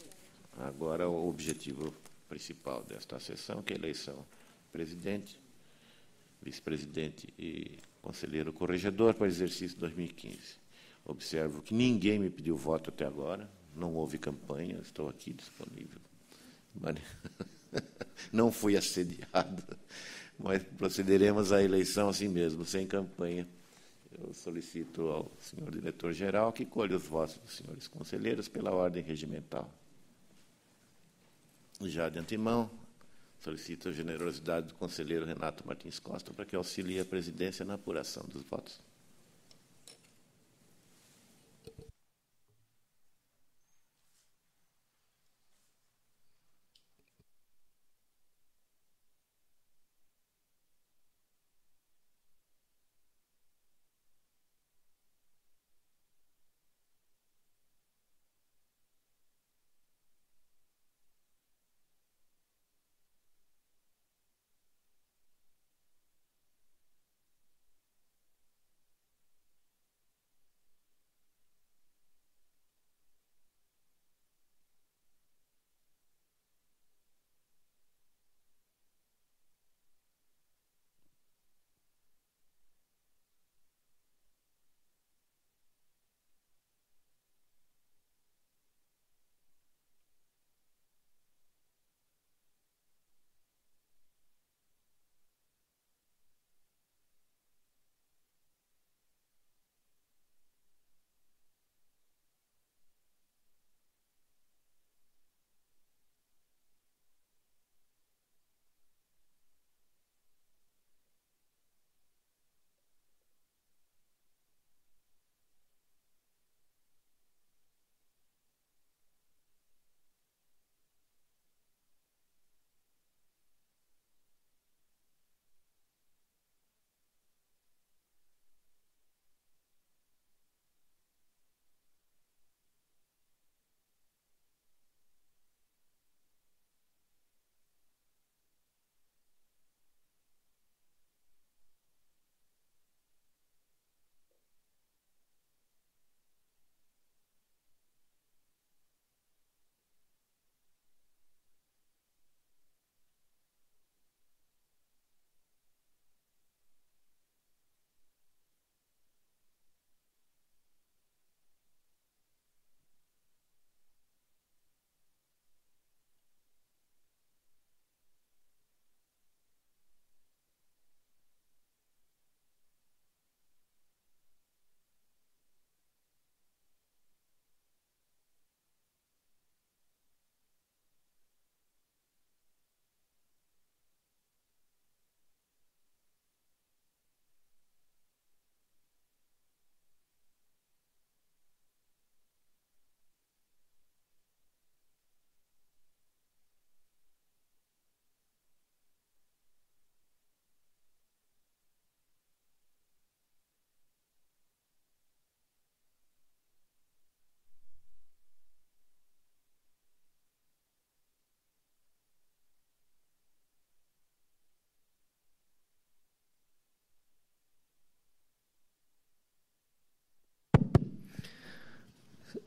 agora ao objetivo principal desta sessão, que é a eleição do presidente, vice-presidente e conselheiro corregedor para o exercício 2015. Observo que ninguém me pediu voto até agora, não houve campanha, estou aqui disponível. Não fui assediado, mas procederemos à eleição assim mesmo, sem campanha. Eu solicito ao senhor diretor-geral que colha os votos dos senhores conselheiros pela ordem regimental. Já de antemão, solicito a generosidade do conselheiro Renato Martins Costa para que auxilie a presidência na apuração dos votos.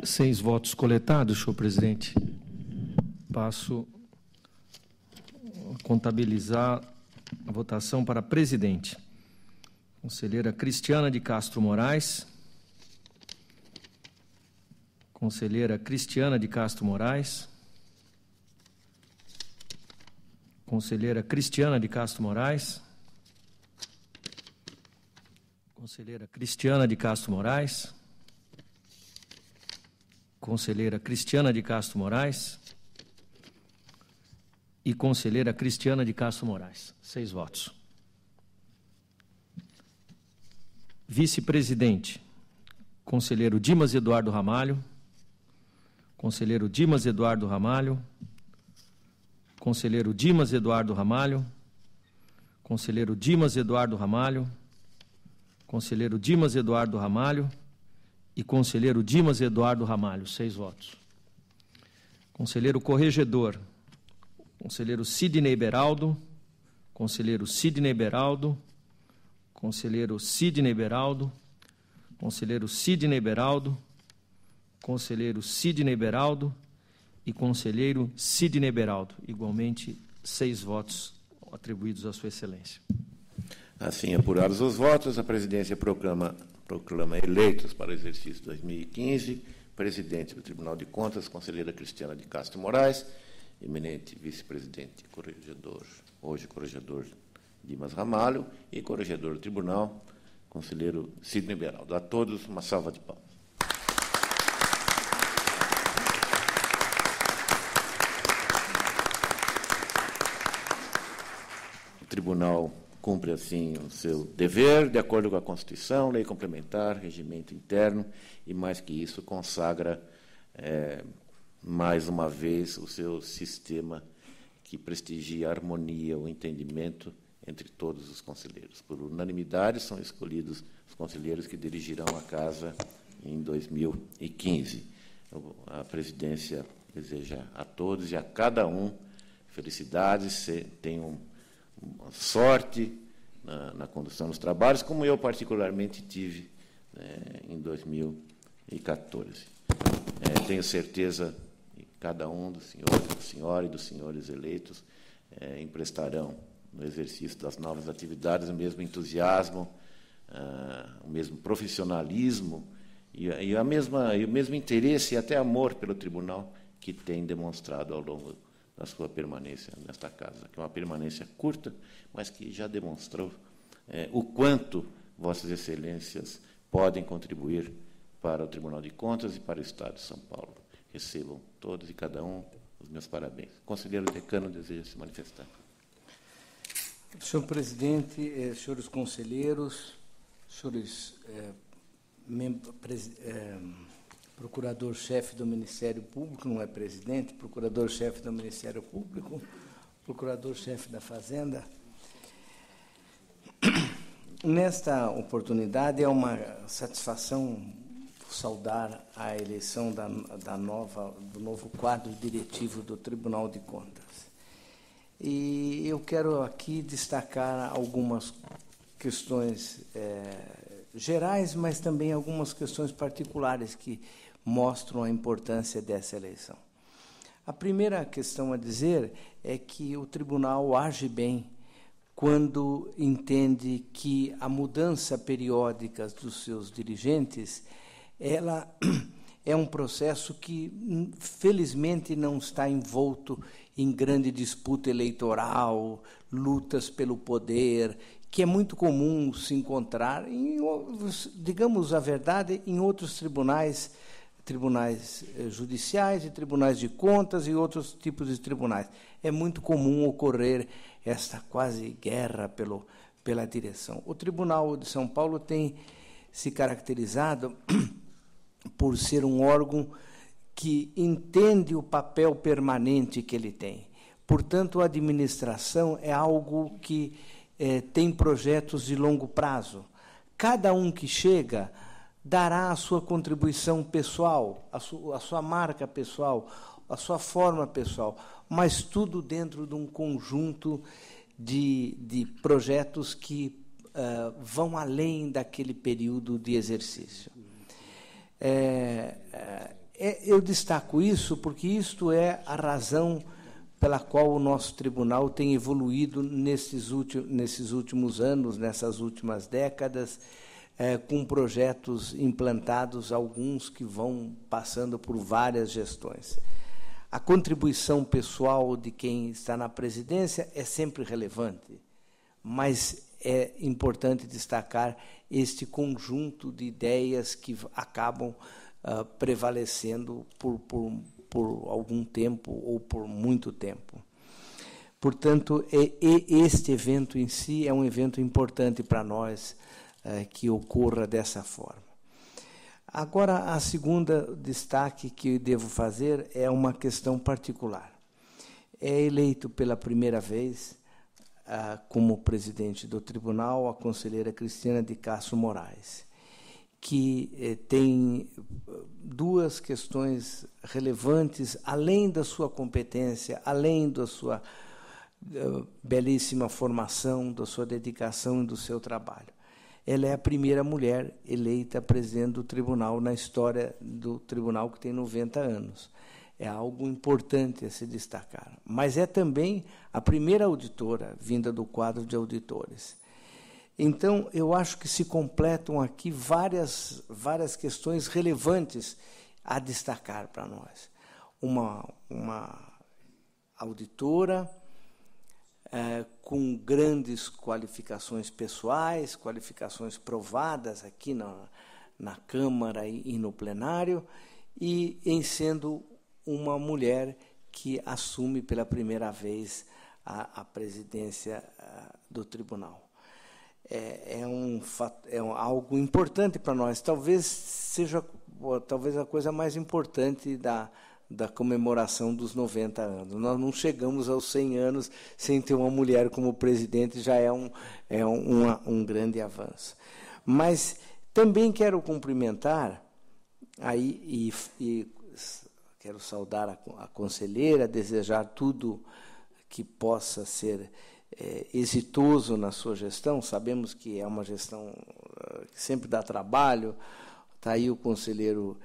Seis votos coletados, senhor presidente. Passo a contabilizar a votação para presidente. Conselheira Cristiana de Castro Moraes. Conselheira Cristiana de Castro Moraes. Conselheira Cristiana de Castro Moraes. Conselheira Cristiana de Castro Moraes. Conselheira Cristiana de Castro Moraes e conselheira Cristiana de Castro Moraes. 6 votos. Vice-presidente, conselheiro Dimas Eduardo Ramalho, conselheiro Dimas Eduardo Ramalho, conselheiro Dimas Eduardo Ramalho, conselheiro Dimas Eduardo Ramalho, conselheiro Dimas Eduardo Ramalho e conselheiro Dimas Eduardo Ramalho, 6 votos. Conselheiro corregedor, conselheiro Sidney Beraldo, conselheiro Sidney Beraldo, conselheiro Sidney Beraldo, conselheiro Sidney Beraldo, conselheiro Sidney Beraldo e conselheiro Sidney Beraldo. Igualmente, 6 votos atribuídos à Sua Excelência. Assim apurados os votos, a presidência proclama proclama eleitos para o exercício 2015, presidente do Tribunal de Contas, conselheira Cristiana de Castro Moraes, eminente vice-presidente, corregedor, hoje corregedor Dimas Ramalho, e corregedor do Tribunal, conselheiro Sidney Beraldo. A todos, uma salva de palmas. O Tribunal cumpre, assim, o seu dever, de acordo com a Constituição, lei complementar, regimento interno, e, mais que isso, consagra, mais uma vez, o seu sistema que prestigia a harmonia, o entendimento entre todos os conselheiros. Por unanimidade, são escolhidos os conselheiros que dirigirão a Casa em 2015. A presidência deseja a todos e a cada um felicidades, tenham sorte na condução dos trabalhos, como eu particularmente tive em 2014. Tenho certeza que cada um dos senhores, da senhora e dos senhores eleitos emprestarão no exercício das novas atividades o mesmo entusiasmo, o mesmo profissionalismo e o mesmo interesse e até amor pelo tribunal que tem demonstrado ao longo da sua permanência nesta casa, que é uma permanência curta, mas que já demonstrou o quanto Vossas Excelências podem contribuir para o Tribunal de Contas e para o Estado de São Paulo. Recebam todos e cada um os meus parabéns. O conselheiro decano deseja se manifestar. Senhor presidente, senhores conselheiros, senhores procurador-chefe do Ministério Público, não é presidente, procurador-chefe do Ministério Público, procurador-chefe da Fazenda. Nesta oportunidade, é uma satisfação saudar a eleição do novo quadro diretivo do Tribunal de Contas. E eu quero aqui destacar algumas questões gerais, mas também algumas questões particulares que mostram a importância dessa eleição. A primeira questão a dizer é que o tribunal age bem quando entende que a mudança periódica dos seus dirigentes ela é um processo que, felizmente, não está envolto em grande disputa eleitoral, lutas pelo poder, que é muito comum se encontrar, digamos a verdade, em outros tribunais judiciais e tribunais de contas e outros tipos de tribunais. É muito comum ocorrer esta quase guerra pela direção. O Tribunal de São Paulo tem se caracterizado por ser um órgão que entende o papel permanente que ele tem. Portanto, a administração é algo que tem projetos de longo prazo. Cada um que chega dará a sua contribuição pessoal, a sua marca pessoal, a sua forma pessoal, mas tudo dentro de um conjunto de projetos que vão além daquele período de exercício. Eu destaco isso porque isto é a razão pela qual o nosso tribunal tem evoluído nesses últimos anos, nessas últimas décadas, com projetos implantados, alguns que vão passando por várias gestões. A contribuição pessoal de quem está na presidência é sempre relevante, mas é importante destacar este conjunto de ideias que acabam prevalecendo por algum tempo ou por muito tempo. Portanto, este evento em si é um evento importante para nós que ocorra dessa forma. Agora, a segunda destaque que eu devo fazer é uma questão particular. É eleito pela primeira vez como presidente do tribunal a conselheira Cristiana de Castro Moraes, que tem duas questões relevantes, além da sua competência, além da sua belíssima formação, da sua dedicação e do seu trabalho. Ela é a primeira mulher eleita presidente do tribunal na história do tribunal, que tem 90 anos. É algo importante a se destacar. Mas é também a primeira auditora vinda do quadro de auditores. Então, eu acho que se completam aqui várias questões relevantes a destacar para nós. Uma auditora com grandes qualificações pessoais, qualificações provadas aqui na Câmara e no plenário, e em sendo uma mulher que assume pela primeira vez a presidência do tribunal. É algo importante para nós. Talvez seja a coisa mais importante da comemoração dos 90 anos. Nós não chegamos aos 100 anos sem ter uma mulher como presidente, já é um grande avanço. Mas também quero cumprimentar aí e quero saudar a conselheira, desejar tudo que possa ser exitoso na sua gestão. Sabemos que é uma gestão que sempre dá trabalho. Está aí o conselheiro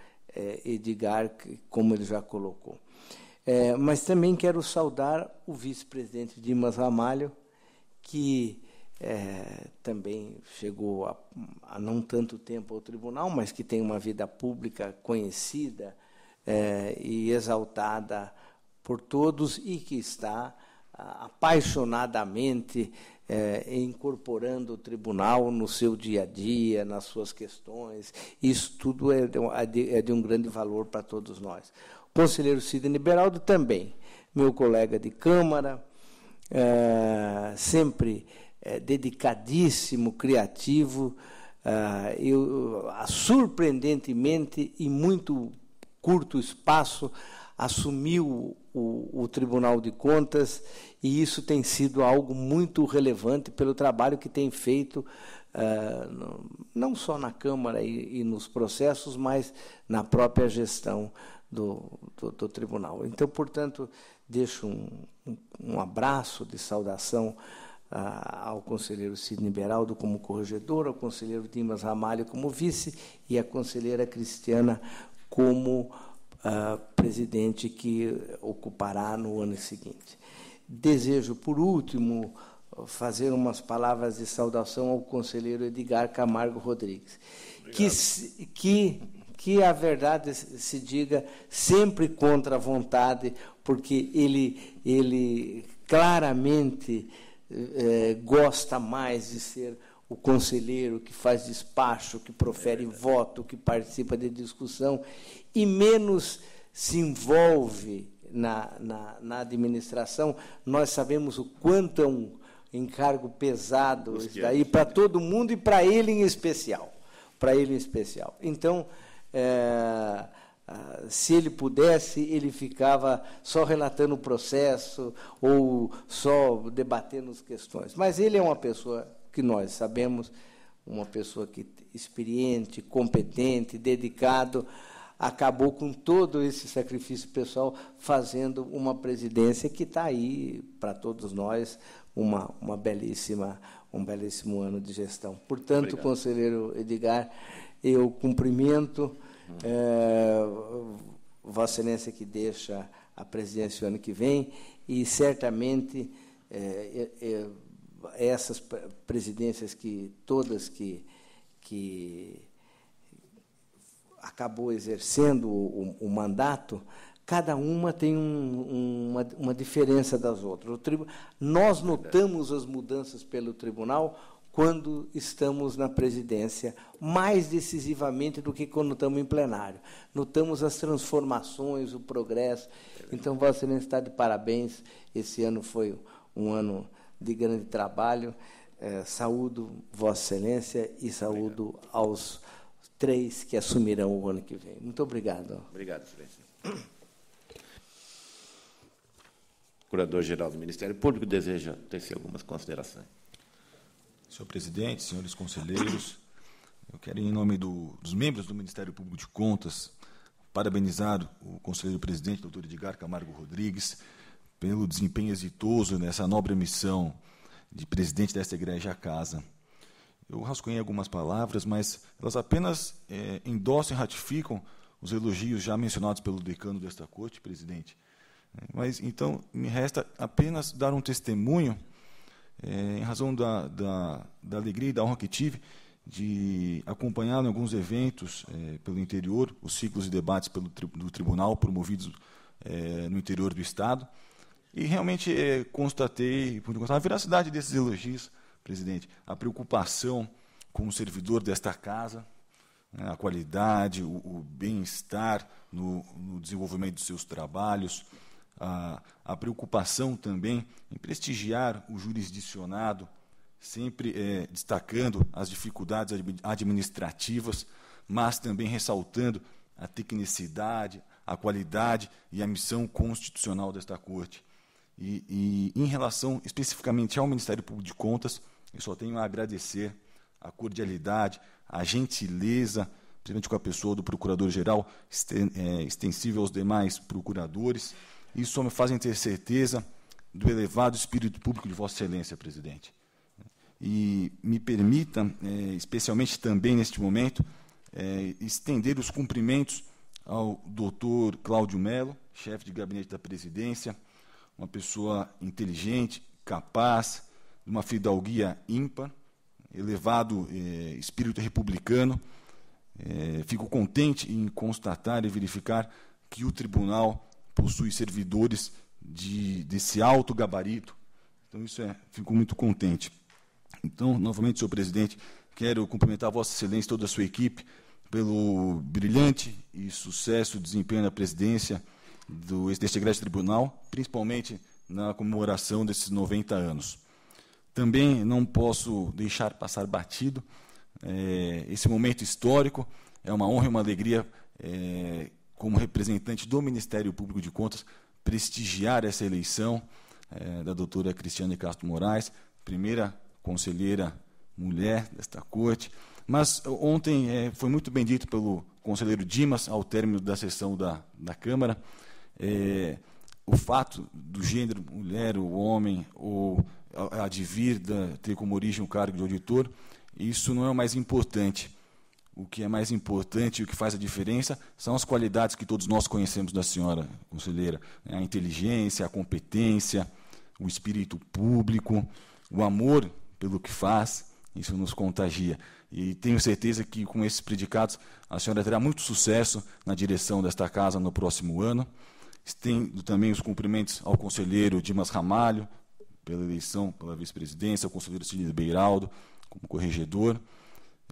Edgar, como ele já colocou. Mas também quero saudar o vice-presidente Dimas Ramalho, que também chegou há não tanto tempo ao tribunal, mas que tem uma vida pública conhecida e exaltada por todos, e que está apaixonadamente incorporando o tribunal no seu dia a dia, nas suas questões. Isso tudo é de um grande valor para todos nós. O conselheiro Sidney Beraldo também, meu colega de Câmara, sempre dedicadíssimo, criativo, surpreendentemente, em muito curto espaço, assumiu o Tribunal de Contas, e isso tem sido algo muito relevante pelo trabalho que tem feito, não só na Câmara e nos processos, mas na própria gestão do Tribunal. Então, portanto, deixo um abraço de saudação ao conselheiro Sidney Beraldo como corregedor, ao conselheiro Dimas Ramalho como vice, e à conselheira Cristiana como presidente, que ocupará no ano seguinte. Desejo, por último, fazer umas palavras de saudação ao conselheiro Edgar Camargo Rodrigues, que a verdade se diga, sempre contra a vontade, porque ele claramente gosta mais de ser o conselheiro que faz despacho, que profere voto, que participa de discussão, e menos se envolve na administração. Nós sabemos o quanto é um encargo pesado isso daí para todo mundo e para ele em especial. Então, se ele pudesse, ele ficava só relatando o processo ou só debatendo as questões. Mas ele é uma pessoa que nós sabemos, uma pessoa experiente, competente, dedicado, acabou com todo esse sacrifício pessoal, fazendo uma presidência que está aí para todos nós, um belíssimo ano de gestão. Portanto, obrigado, conselheiro Edgar, eu cumprimento Vossa Excelência, que deixa a presidência o ano que vem, e certamente essas presidências todas que acabou exercendo o mandato, cada uma tem uma diferença das outras. Nós notamos as mudanças pelo tribunal quando estamos na presidência, mais decisivamente do que quando estamos em plenário. Notamos as transformações, o progresso. Então, Vossa Excelência está de parabéns. Esse ano foi um ano de grande trabalho. Saúdo Vossa Excelência e saúdo aos 3 que assumirão o ano que vem. Muito obrigado. Obrigado, Excelência. Procurador-Geral do Ministério Público deseja tecer algumas considerações. Senhor presidente, senhores conselheiros, eu quero, em nome dos membros do Ministério Público de Contas, parabenizar o conselheiro-presidente, doutor Edgar Camargo Rodrigues, pelo desempenho exitoso nessa nobre missão de presidente desta egrégia casa. Eu rascunhei algumas palavras, mas elas apenas endossam e ratificam os elogios já mencionados pelo decano desta corte, presidente. Mas, então, me resta apenas dar um testemunho em razão da alegria e da honra que tive de acompanhar em alguns eventos pelo interior, os ciclos de debates do tribunal promovidos no interior do Estado, e realmente constatei a veracidade desses elogios, presidente, a preocupação com o servidor desta casa, a qualidade, o bem-estar no desenvolvimento dos seus trabalhos, a preocupação também em prestigiar o jurisdicionado, sempre destacando as dificuldades administrativas, mas também ressaltando a tecnicidade, a qualidade e a missão constitucional desta Corte. E em relação especificamente ao Ministério Público de Contas, eu só tenho a agradecer a cordialidade, a gentileza, principalmente com a pessoa do Procurador-Geral, extensível aos demais procuradores. Isso só me fazem ter certeza do elevado espírito público de Vossa Excelência, presidente. E me permita, especialmente também neste momento, estender os cumprimentos ao doutor Cláudio Mello, chefe de gabinete da presidência, uma pessoa inteligente, capaz, de uma fidalguia ímpar, elevado espírito republicano. Fico contente em constatar e verificar que o tribunal possui servidores desse alto gabarito. Então, fico muito contente. Então, novamente, senhor presidente, quero cumprimentar Vossa Excelência e toda a sua equipe pelo brilhante e sucesso desempenho na presidência deste egresso tribunal, principalmente na comemoração desses 90 anos. Também não posso deixar passar batido esse momento histórico. É uma honra e uma alegria, como representante do Ministério Público de Contas, prestigiar essa eleição da doutora Cristiane Castro Moraes, primeira conselheira mulher desta Corte. Mas ontem foi muito bem dito pelo conselheiro Dimas, ao término da sessão da Câmara, o fato do gênero mulher, o homem, ou advir, ter como origem o cargo de auditor, isso não é o mais importante. O que é mais importante e o que faz a diferença são as qualidades que todos nós conhecemos da senhora conselheira, a inteligência, a competência, o espírito público, o amor pelo que faz, isso nos contagia. E tenho certeza que com esses predicados a senhora terá muito sucesso na direção desta casa no próximo ano. Estendo também os cumprimentos ao conselheiro Dimas Ramalho, pela eleição pela vice-presidência, ao conselheiro Sidney Beiraldo, como corregedor.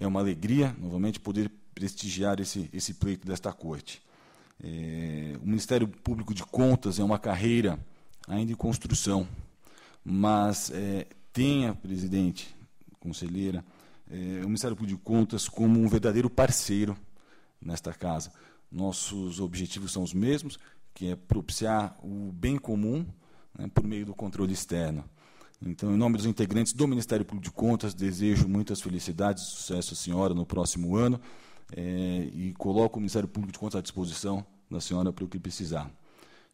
É uma alegria, novamente, poder prestigiar esse pleito desta Corte. O Ministério Público de Contas é uma carreira ainda em construção, mas tenha, presidente, conselheira, o Ministério Público de Contas como um verdadeiro parceiro nesta casa. Nossos objetivos são os mesmos, que é propiciar o bem comum, né, por meio do controle externo. Então, em nome dos integrantes do Ministério Público de Contas, desejo muitas felicidades e sucesso à senhora no próximo ano e coloco o Ministério Público de Contas à disposição da senhora para o que precisar.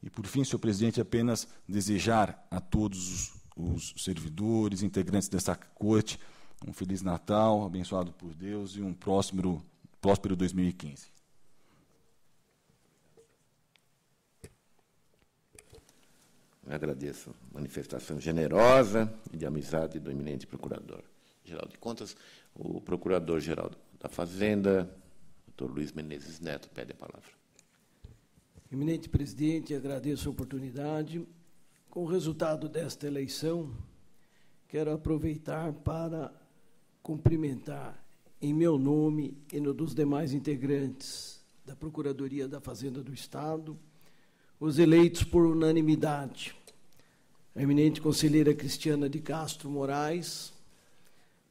E, por fim, senhor presidente, apenas desejar a todos os servidores, integrantes dessa Corte, um Feliz Natal, abençoado por Deus, e um próspero 2015. Eu agradeço a manifestação generosa e de amizade do eminente Procurador-Geral de Contas. O Procurador-Geral da Fazenda, doutor Luiz Menezes Neto, pede a palavra. Eminente presidente, agradeço a oportunidade. Com o resultado desta eleição, quero aproveitar para cumprimentar, em meu nome e no dos demais integrantes da Procuradoria da Fazenda do Estado, os eleitos por unanimidade: a eminente conselheira Cristiane de Castro Moraes,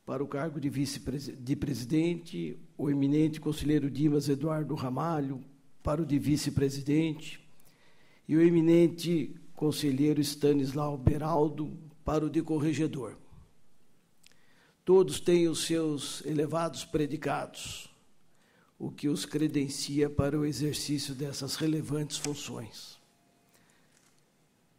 para o cargo de vice-presidente, o eminente conselheiro Dimas Eduardo Ramalho, para o de vice-presidente, e o eminente conselheiro Stanislau Beraldo, para o de corregedor. Todos têm os seus elevados predicados, o que os credencia para o exercício dessas relevantes funções.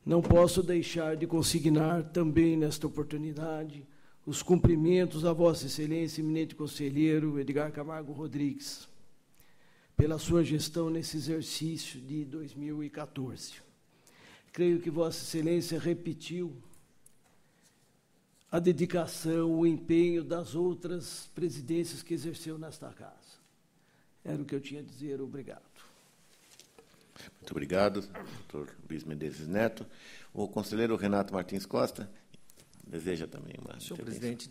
Não posso deixar de consignar também, nesta oportunidade, os cumprimentos a Vossa Excelência, eminente conselheiro Edgar Camargo Rodrigues, pela sua gestão nesse exercício de 2014. Creio que Vossa Excelência repetiu a dedicação, o empenho das outras presidências que exerceu nesta casa. Era o que eu tinha a dizer. Obrigado. Muito obrigado, doutor Luiz Menezes Neto. O conselheiro Renato Martins Costa deseja também uma Senhor presidente,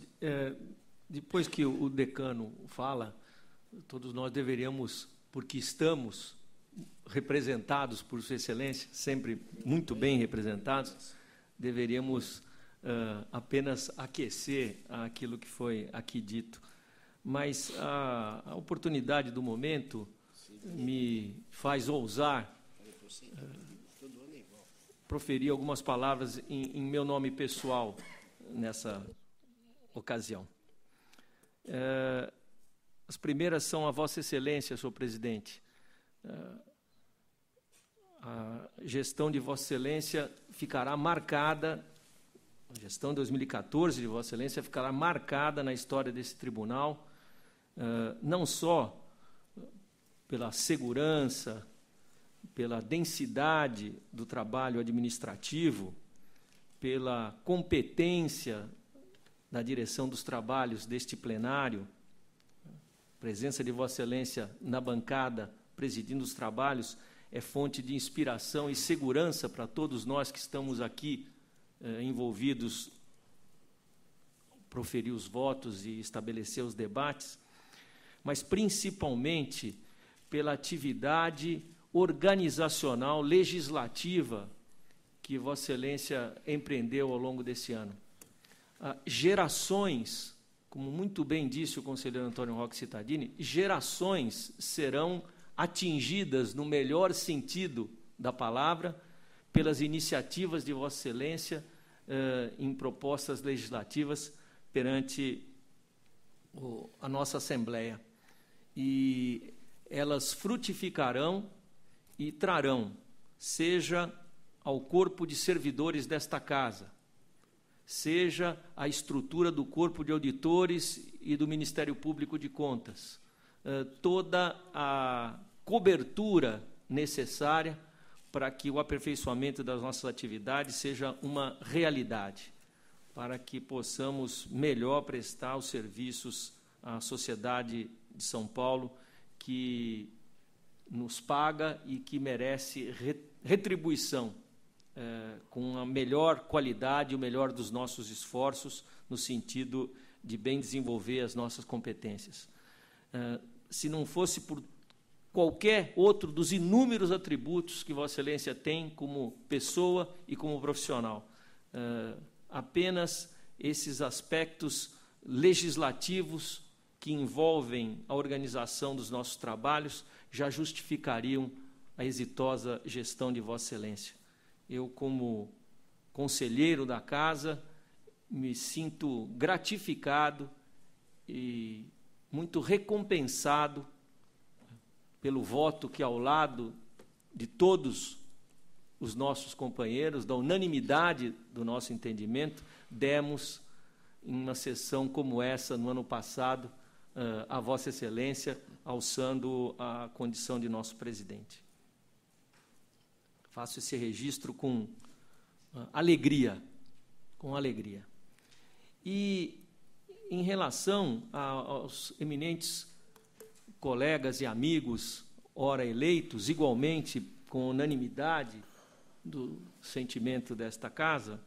depois que o decano fala, todos nós deveríamos, porque estamos representados por Sua Excelência, sempre muito bem representados, deveríamos apenas aquecer aquilo que foi aqui dito. Mas a oportunidade do momento me faz ousar proferir algumas palavras em meu nome pessoal nessa ocasião. As primeiras são a Vossa Excelência, senhor presidente. A gestão de Vossa Excelência ficará marcada, a gestão de 2014 de Vossa Excelência ficará marcada na história desse tribunal, não só pela segurança, pela densidade do trabalho administrativo, pela competência da direção dos trabalhos deste plenário, presença de Vossa Excelência na bancada, presidindo os trabalhos, é fonte de inspiração e segurança para todos nós que estamos aqui envolvidos, proferir os votos e estabelecer os debates, mas principalmente pela atividade organizacional, legislativa, que Vossa Excelência empreendeu ao longo desse ano. Gerações, como muito bem disse o conselheiro Antônio Roque Cittadini, gerações serão atingidas, no melhor sentido da palavra, pelas iniciativas de Vossa Excelência em propostas legislativas perante a nossa Assembleia. E elas frutificarão e trarão, seja ao corpo de servidores desta casa, seja a estrutura do corpo de auditores e do Ministério Público de Contas, toda a cobertura necessária para que o aperfeiçoamento das nossas atividades seja uma realidade, para que possamos melhor prestar os serviços à sociedade de São Paulo, que nos paga e que merece retribuição com a melhor qualidade, o melhor dos nossos esforços, no sentido de bem desenvolver as nossas competências. Se não fosse por qualquer outro dos inúmeros atributos que Vossa Excelência tem como pessoa e como profissional, apenas esses aspectos legislativos que envolvem a organização dos nossos trabalhos já justificariam a exitosa gestão de Vossa Excelência. Eu, como conselheiro da Casa, me sinto gratificado e muito recompensado pelo voto que, ao lado de todos os nossos companheiros, da unanimidade do nosso entendimento, demos em uma sessão como essa, no ano passado, a Vossa Excelência, alçando a condição de nosso presidente. Faço esse registro com alegria, E, em relação aos eminentes colegas e amigos, ora eleitos, igualmente com unanimidade do sentimento desta casa,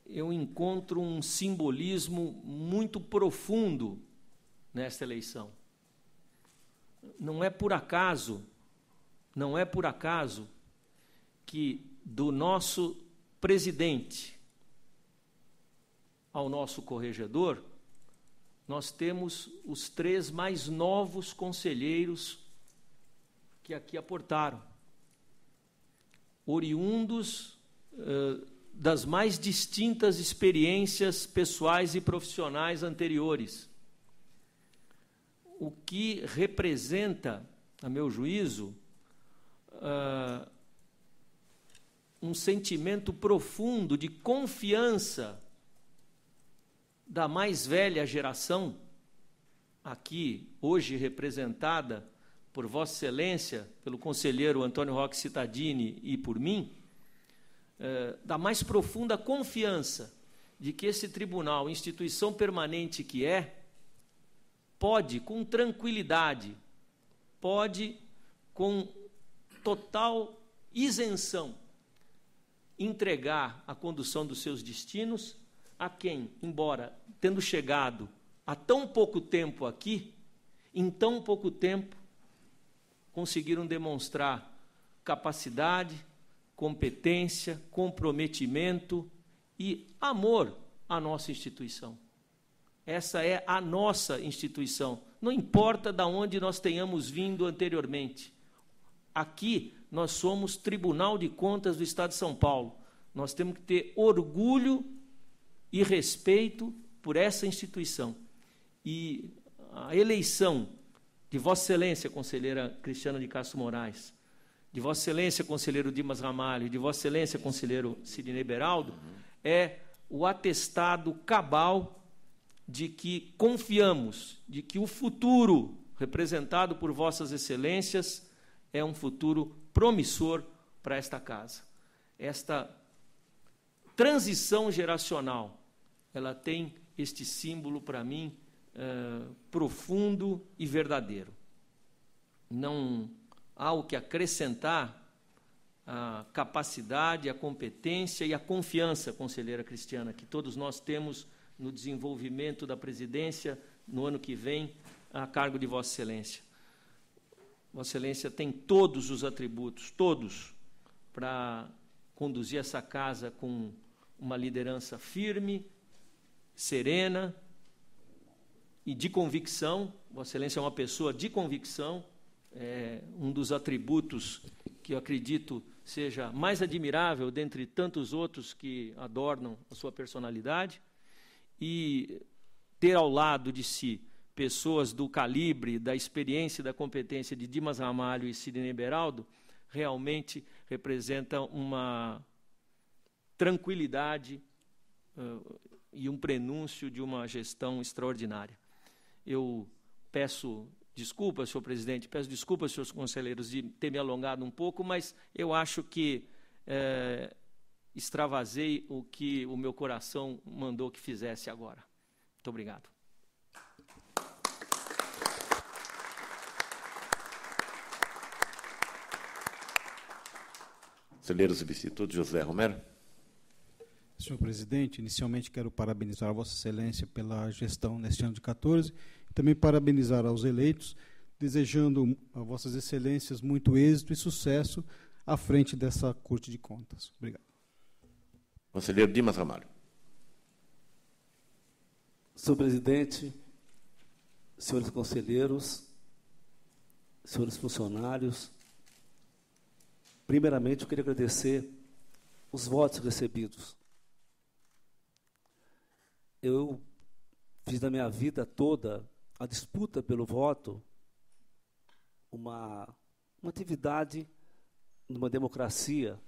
eu encontro um simbolismo muito profundo nesta eleição. Não é por acaso que do nosso presidente ao nosso corregedor, nós temos os 3 mais novos conselheiros que aqui aportaram, oriundos das mais distintas experiências pessoais e profissionais anteriores, o que representa, a meu juízo, um sentimento profundo de confiança da mais velha geração, aqui hoje representada por Vossa Excelência, pelo conselheiro Antônio Roque Cittadini e por mim, da mais profunda confiança de que esse tribunal, instituição permanente que é, pode, com tranquilidade, pode, com total isenção, entregar a condução dos seus destinos a quem, embora tendo chegado há tão pouco tempo aqui, em tão pouco tempo, conseguiram demonstrar capacidade, competência, comprometimento e amor à nossa instituição. Essa é a nossa instituição. Não importa de onde nós tenhamos vindo anteriormente. Aqui, nós somos Tribunal de Contas do Estado de São Paulo. Nós temos que ter orgulho e respeito por essa instituição. E a eleição de Vossa Excelência, conselheira Cristiana de Castro Moraes, de Vossa Excelência, conselheiro Dimas Ramalho, e de Vossa Excelência, conselheiro Sidnei Beraldo, é o atestado cabal de que confiamos, de que o futuro representado por Vossas Excelências é um futuro promissor para esta casa. Esta transição geracional, ela tem este símbolo, para mim, profundo e verdadeiro. Não há o que acrescentar a capacidade, a competência e a confiança, conselheira Cristiana, que todos nós temos no desenvolvimento da presidência no ano que vem, a cargo de Vossa Excelência. Vossa Excelência tem todos os atributos, todos, para conduzir essa casa com uma liderança firme, serena e de convicção. Vossa Excelência é uma pessoa de convicção, é um dos atributos que eu acredito seja mais admirável dentre tantos outros que adornam a sua personalidade, e ter ao lado de si pessoas do calibre, da experiência e da competência de Dimas Ramalho e Sidnei Beraldo, realmente representa uma tranquilidade e um prenúncio de uma gestão extraordinária. Eu peço desculpas, senhor presidente, peço desculpas, senhores conselheiros, de ter me alongado um pouco, mas eu acho que extravasei o que o meu coração mandou que fizesse agora. Muito obrigado. Conselheiro substituto José Romero. Senhor presidente, inicialmente quero parabenizar a Vossa Excelência pela gestão neste ano de 14, e também parabenizar aos eleitos, desejando a Vossas Excelências muito êxito e sucesso à frente dessa Corte de Contas. Obrigado. Conselheiro Dimas Ramalho. Senhor presidente, senhores conselheiros, senhores funcionários, primeiramente eu queria agradecer os votos recebidos. Eu fiz da minha vida toda a disputa pelo voto uma atividade numa democracia,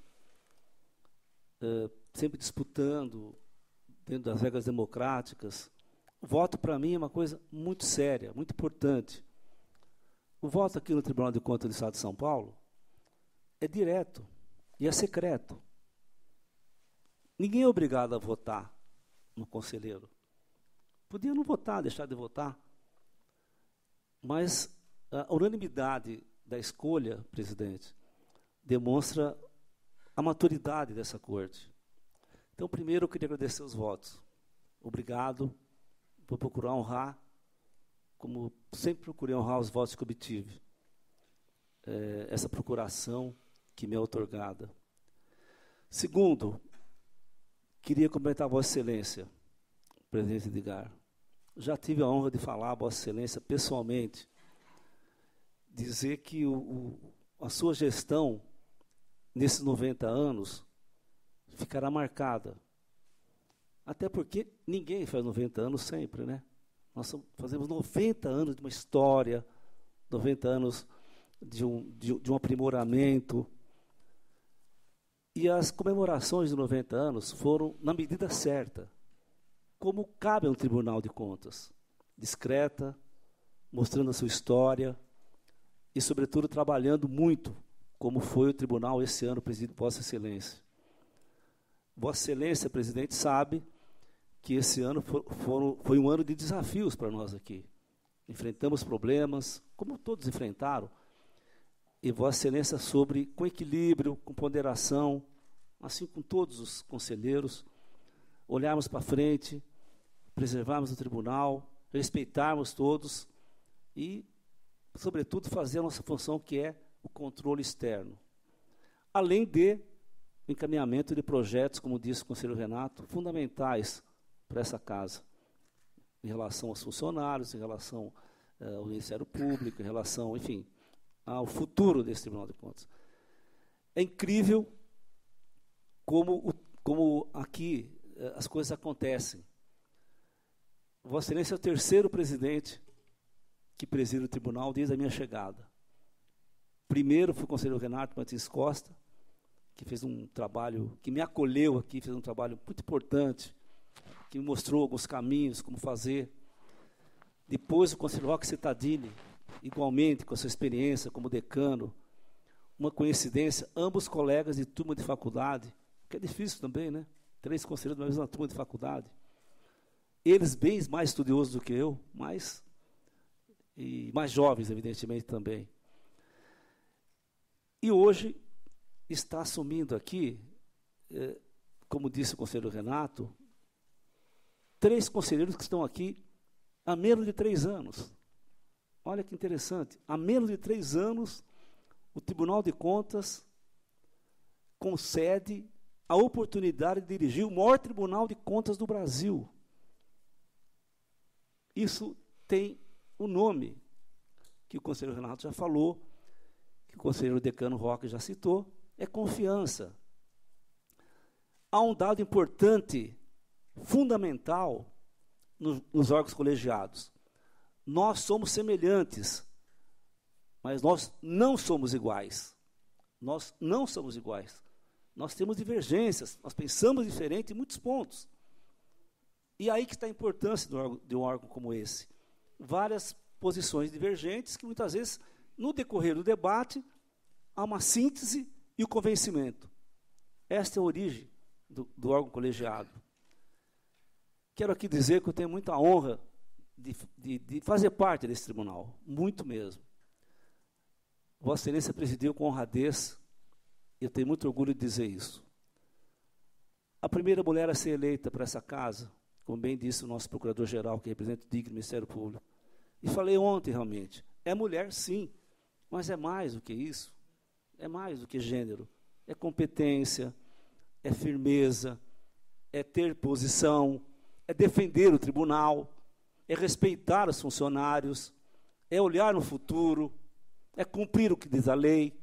sempre disputando dentro das regras democráticas. O voto, para mim, é uma coisa muito séria, muito importante. O voto aqui no Tribunal de Contas do Estado de São Paulo é direto e é secreto. Ninguém é obrigado a votar no conselheiro. Podia não votar, deixar de votar. Mas a unanimidade da escolha, presidente, demonstra a maturidade dessa corte. Então, primeiro, eu queria agradecer os votos. Obrigado. Vou procurar honrar, como sempre procurei honrar os votos que obtive. Essa procuração que me é outorgada. Segundo, queria cumprimentar a Vossa Excelência, presidente Edgar. Já tive a honra de falar a Vossa Excelência pessoalmente, dizer que a sua gestão, nesses 90 anos, ficará marcada. Até porque ninguém faz 90 anos sempre, né? Nós fazemos 90 anos de uma história, 90 anos de um aprimoramento. E as comemorações de 90 anos foram na medida certa, como cabe a um Tribunal de Contas, discreta, mostrando a sua história e, sobretudo, trabalhando muito, como foi o Tribunal esse ano, presidido por Vossa Excelência. Vossa Excelência, presidente, sabe que esse ano foi um ano de desafios para nós aqui. Enfrentamos problemas, como todos enfrentaram, e Vossa Excelência sobre, com equilíbrio, com ponderação, assim com todos os conselheiros, olharmos para frente, preservarmos o tribunal, respeitarmos todos e, sobretudo, fazer a nossa função, que é o controle externo. Além de encaminhamento de projetos, como disse o conselheiro Renato, fundamentais para essa casa, em relação aos funcionários, em relação ao Ministério Público, em relação, enfim, ao futuro desse Tribunal de Contas. É incrível como aqui as coisas acontecem. Vossa Excelência é o terceiro presidente que preside o tribunal desde a minha chegada. Primeiro foi o conselheiro Renato Martins Costa, que fez um trabalho, que me acolheu aqui, fez um trabalho muito importante, que me mostrou alguns caminhos, como fazer. Depois o conselheiro Roque Cittadini, igualmente com a sua experiência como decano, uma coincidência, ambos colegas de turma de faculdade, que é difícil também, né? 3 conselheiros na mesma turma de faculdade. Eles bem mais estudiosos do que eu, e mais jovens, evidentemente, também. E hoje está assumindo aqui, como disse o conselheiro Renato, 3 conselheiros que estão aqui há menos de 3 anos. Olha que interessante, há menos de 3 anos, o Tribunal de Contas concede a oportunidade de dirigir o maior Tribunal de Contas do Brasil. Isso tem um nome, que o conselheiro Renato já falou, que o conselheiro decano Roque já citou, é confiança. Há um dado importante, fundamental, nos órgãos colegiados. Nós somos semelhantes, mas nós não somos iguais. Nós não somos iguais. Nós temos divergências, nós pensamos diferente em muitos pontos. E aí que está a importância de um órgão como esse. Várias posições divergentes que, muitas vezes, no decorrer do debate, há uma síntese e o convencimento. Esta é a origem do órgão colegiado. Quero aqui dizer que eu tenho muita honra de fazer parte desse tribunal, muito mesmo. Vossa Excelência presidiu com honradez, e eu tenho muito orgulho de dizer isso. A primeira mulher a ser eleita para essa casa, como bem disse o nosso procurador-geral, que representa o DIC do Ministério Público, e falei ontem, realmente, é mulher, sim, mas é mais do que isso, é mais do que gênero, é competência, é firmeza, é ter posição, é defender o tribunal, é respeitar os funcionários, é olhar no futuro, é cumprir o que diz a lei.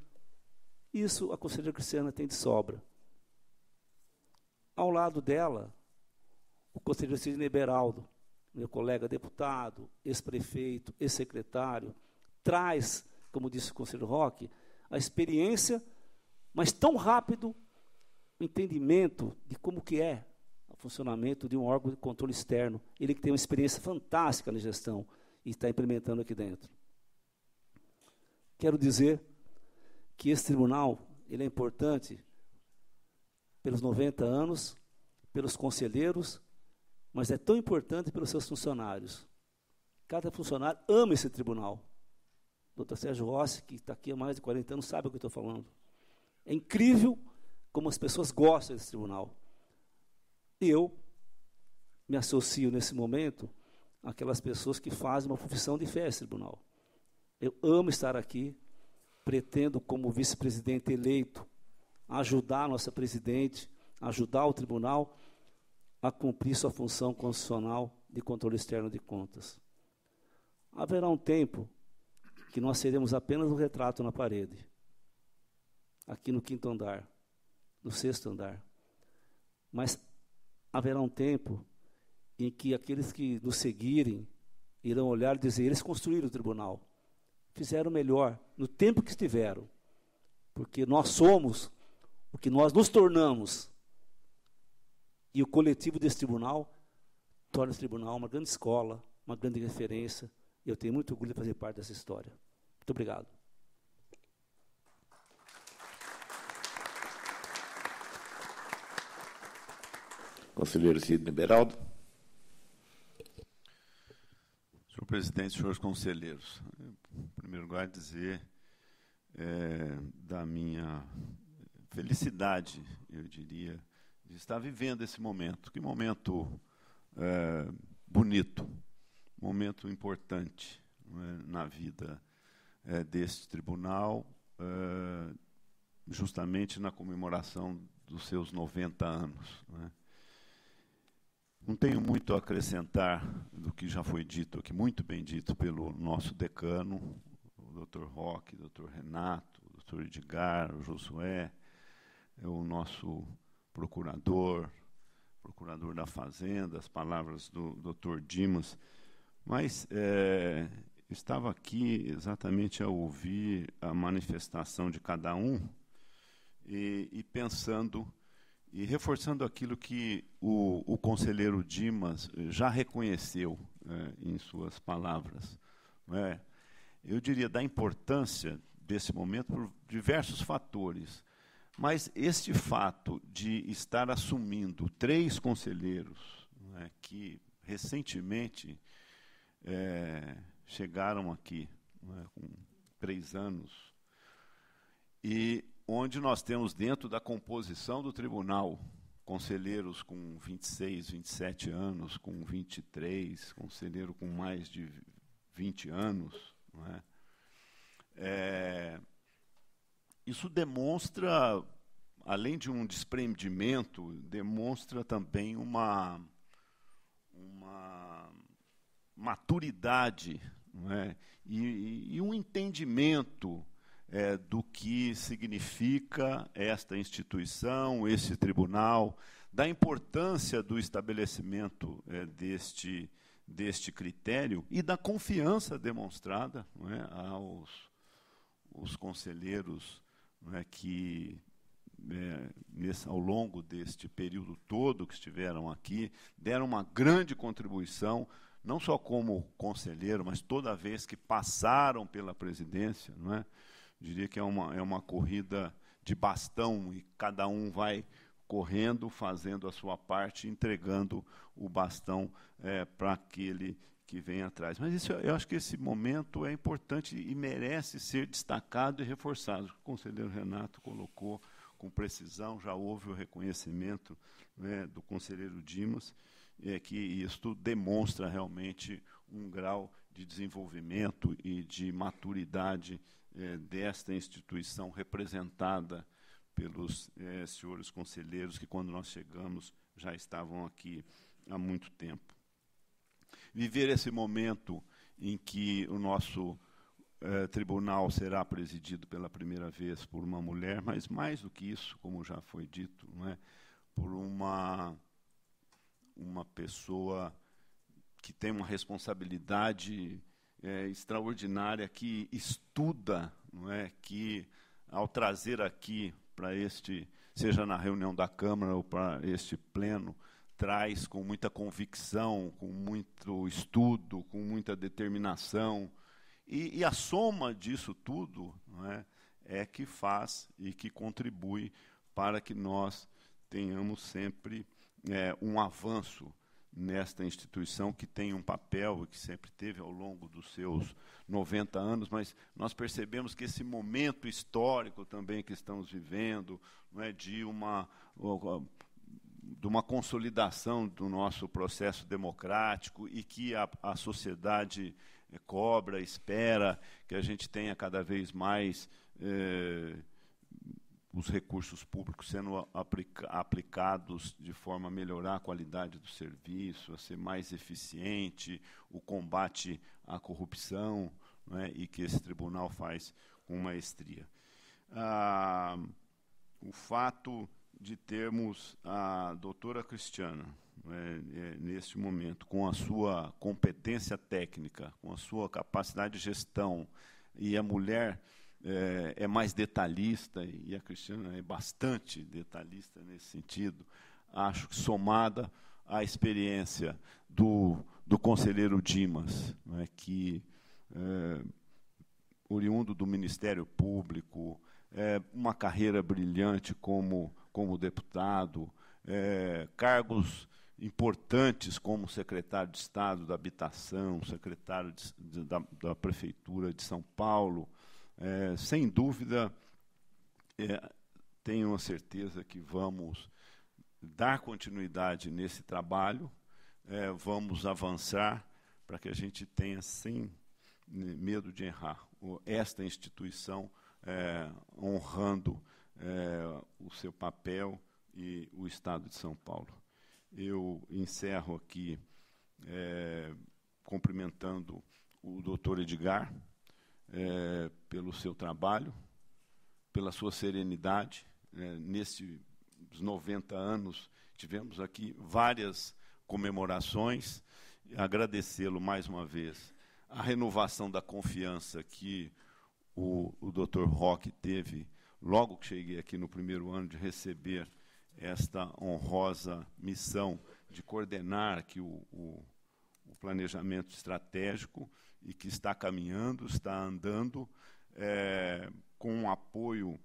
Isso a conselheira Cristiana tem de sobra. Ao lado dela, o conselheiro Sidney Beraldo, meu colega deputado, ex-prefeito, ex-secretário, traz, como disse o conselheiro Roque, a experiência, mas tão rápido o entendimento de como que é o funcionamento de um órgão de controle externo. Ele que tem uma experiência fantástica na gestão e está implementando aqui dentro. Quero dizer que esse tribunal ele é importante pelos 90 anos, pelos conselheiros, mas é tão importante pelos seus funcionários. Cada funcionário ama esse tribunal. O Dr. Sérgio Rossi, que está aqui há mais de 40 anos, sabe o que eu estou falando. É incrível como as pessoas gostam desse tribunal. Eu me associo, nesse momento, àquelas pessoas que fazem uma profissão de fé nesse tribunal. Eu amo estar aqui, pretendo, como vice-presidente eleito, ajudar a nossa presidente, ajudar o tribunal a cumprir sua função constitucional de controle externo de contas. Haverá um tempo que nós seremos apenas um retrato na parede, aqui no 5º andar, no 6º andar. Mas haverá um tempo em que aqueles que nos seguirem irão olhar e dizer, eles construíram o tribunal, fizeram melhor no tempo que estiveram, porque nós somos o que nós nos tornamos. E o coletivo desse tribunal torna esse tribunal uma grande escola, uma grande referência, e eu tenho muito orgulho de fazer parte dessa história. Muito obrigado. Conselheiro Sidney Beraldo. Senhor presidente, senhores conselheiros, em primeiro lugar, dizer da minha felicidade, eu diria, de estar vivendo esse momento. Que momento bonito, momento importante, na vida deste tribunal, justamente na comemoração dos seus 90 anos. Não tenho muito a acrescentar do que já foi dito aqui, muito bem dito pelo nosso decano, o Dr. Roque, o Dr. Renato, o Dr. Edgar, o Josué, o nosso procurador da Fazenda, as palavras do Dr. Dimas, mas estava aqui exatamente a ouvir a manifestação de cada um e pensando e reforçando aquilo que o conselheiro Dimas já reconheceu em suas palavras. Eu diria da importância desse momento por diversos fatores, mas este fato de estar assumindo 3 conselheiros que recentemente chegaram aqui com 3 anos, e onde nós temos dentro da composição do tribunal conselheiros com 26, 27 anos, com 23, conselheiro com mais de 20 anos. Isso demonstra, além de um desprendimento, demonstra também uma maturidade, e um entendimento do que significa esta instituição, esse tribunal, da importância do estabelecimento deste critério e da confiança demonstrada aos conselheiros que, ao longo deste período todo que estiveram aqui, deram uma grande contribuição, não só como conselheiro, mas toda vez que passaram pela presidência, diria que é uma corrida de bastão e cada um vai correndo, fazendo a sua parte, entregando o bastão para aquele que vem atrás. Mas eu acho que esse momento é importante e merece ser destacado e reforçado. O conselheiro Renato colocou com precisão, já houve o reconhecimento do conselheiro Dimas, que isto demonstra realmente um grau de desenvolvimento e de maturidade desta instituição representada pelos senhores conselheiros que, quando nós chegamos, já estavam aqui há muito tempo. Viver esse momento em que o nosso tribunal será presidido pela primeira vez por uma mulher, mas mais do que isso, como já foi dito, por uma pessoa que tem uma responsabilidade extraordinária, que estuda, que ao trazer aqui para seja na reunião da Câmara ou para este pleno, traz com muita convicção, com muito estudo, com muita determinação, e a soma disso tudo é que faz e que contribui para que nós tenhamos sempre um avanço nesta instituição que tem um papel, que sempre teve ao longo dos seus 90 anos, mas nós percebemos que esse momento histórico também que estamos vivendo, de uma consolidação do nosso processo democrático e que a sociedade cobra, espera que a gente tenha cada vez mais os recursos públicos sendo aplicados de forma a melhorar a qualidade do serviço, a ser mais eficiente, o combate à corrupção, e que esse tribunal faz com maestria. O fato de termos a doutora Cristiana, neste momento, com a sua competência técnica, com a sua capacidade de gestão, e a mulher é mais detalhista, e a Cristiana é bastante detalhista nesse sentido, acho que somada à experiência do conselheiro Dimas, que, oriundo do Ministério Público, uma carreira brilhante como deputado, cargos importantes, como o secretário de Estado da Habitação, o secretário da Prefeitura de São Paulo. Sem dúvida, tenho a certeza que vamos dar continuidade nesse trabalho, vamos avançar para que a gente tenha, sem medo de errar, esta instituição honrando o seu papel e o Estado de São Paulo. Eu encerro aqui cumprimentando o doutor Edgar pelo seu trabalho, pela sua serenidade. Nesses 90 anos, tivemos aqui várias comemorações. Agradecê-lo mais uma vez a renovação da confiança que o doutor Roque teve logo que cheguei aqui no primeiro ano, de receber esta honrosa missão de coordenar aqui o planejamento estratégico, e que está caminhando, está andando, com um apoio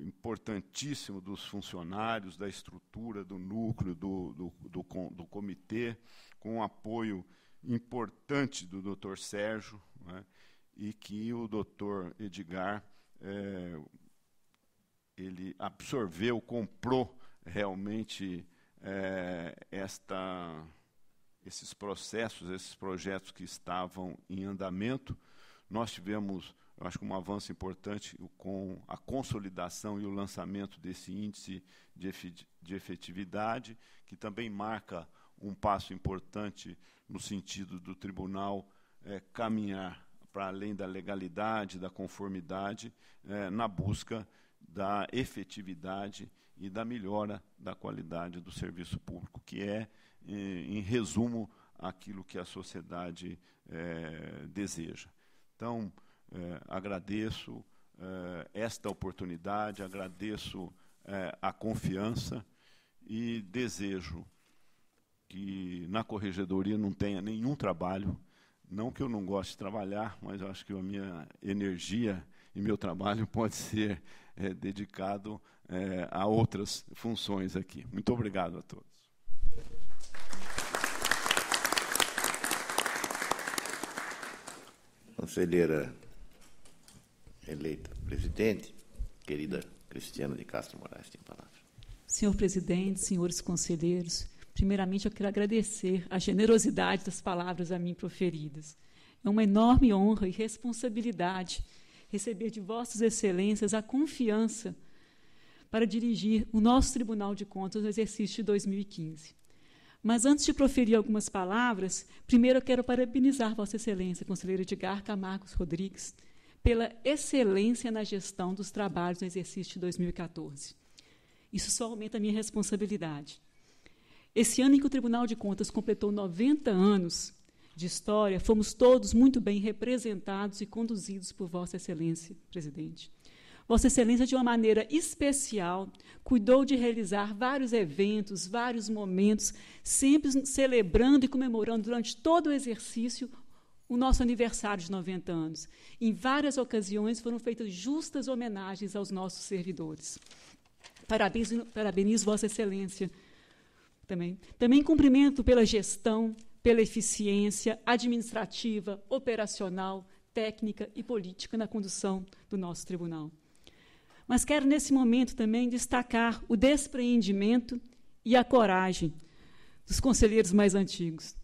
importantíssimo dos funcionários, da estrutura, do núcleo, do comitê, com um apoio importante do doutor Sérgio, né, e que o doutor Edgar ele absorveu, comprou realmente esses processos, esses projetos que estavam em andamento. Nós tivemos, eu acho que um avanço importante com a consolidação e o lançamento desse índice de efetividade, que também marca um passo importante no sentido do tribunal caminhar para além da legalidade, da conformidade, na busca da efetividade e da melhora da qualidade do serviço público, que é, em resumo, aquilo que a sociedade deseja. Então, agradeço esta oportunidade, agradeço a confiança e desejo que na corregedoria não tenha nenhum trabalho, não que eu não goste de trabalhar, mas eu acho que a minha energia e meu trabalho pode ser dedicado a outras funções aqui. Muito obrigado a todos. Conselheira eleita presidente, querida Cristiana de Castro Moraes, tem a palavra. Senhor presidente, senhores conselheiros, primeiramente eu quero agradecer a generosidade das palavras a mim proferidas. É uma enorme honra e responsabilidade receber de vossas excelências a confiança para dirigir o nosso Tribunal de Contas no exercício de 2015. Mas, antes de proferir algumas palavras, primeiro eu quero parabenizar Vossa Excelência, conselheiro Edgar Camargo Rodrigues, pela excelência na gestão dos trabalhos no exercício de 2014. Isso só aumenta a minha responsabilidade. Esse ano em que o Tribunal de Contas completou 90 anos de história, fomos todos muito bem representados e conduzidos por Vossa Excelência, presidente. Vossa Excelência, de uma maneira especial, cuidou de realizar vários eventos, vários momentos, sempre celebrando e comemorando durante todo o exercício o nosso aniversário de 90 anos. Em várias ocasiões foram feitas justas homenagens aos nossos servidores. Parabenizo Vossa Excelência também. Também cumprimento pela gestão, pela eficiência administrativa, operacional, técnica e política na condução do nosso tribunal. Mas quero, nesse momento, também destacar o despreendimento e a coragem dos conselheiros mais antigos.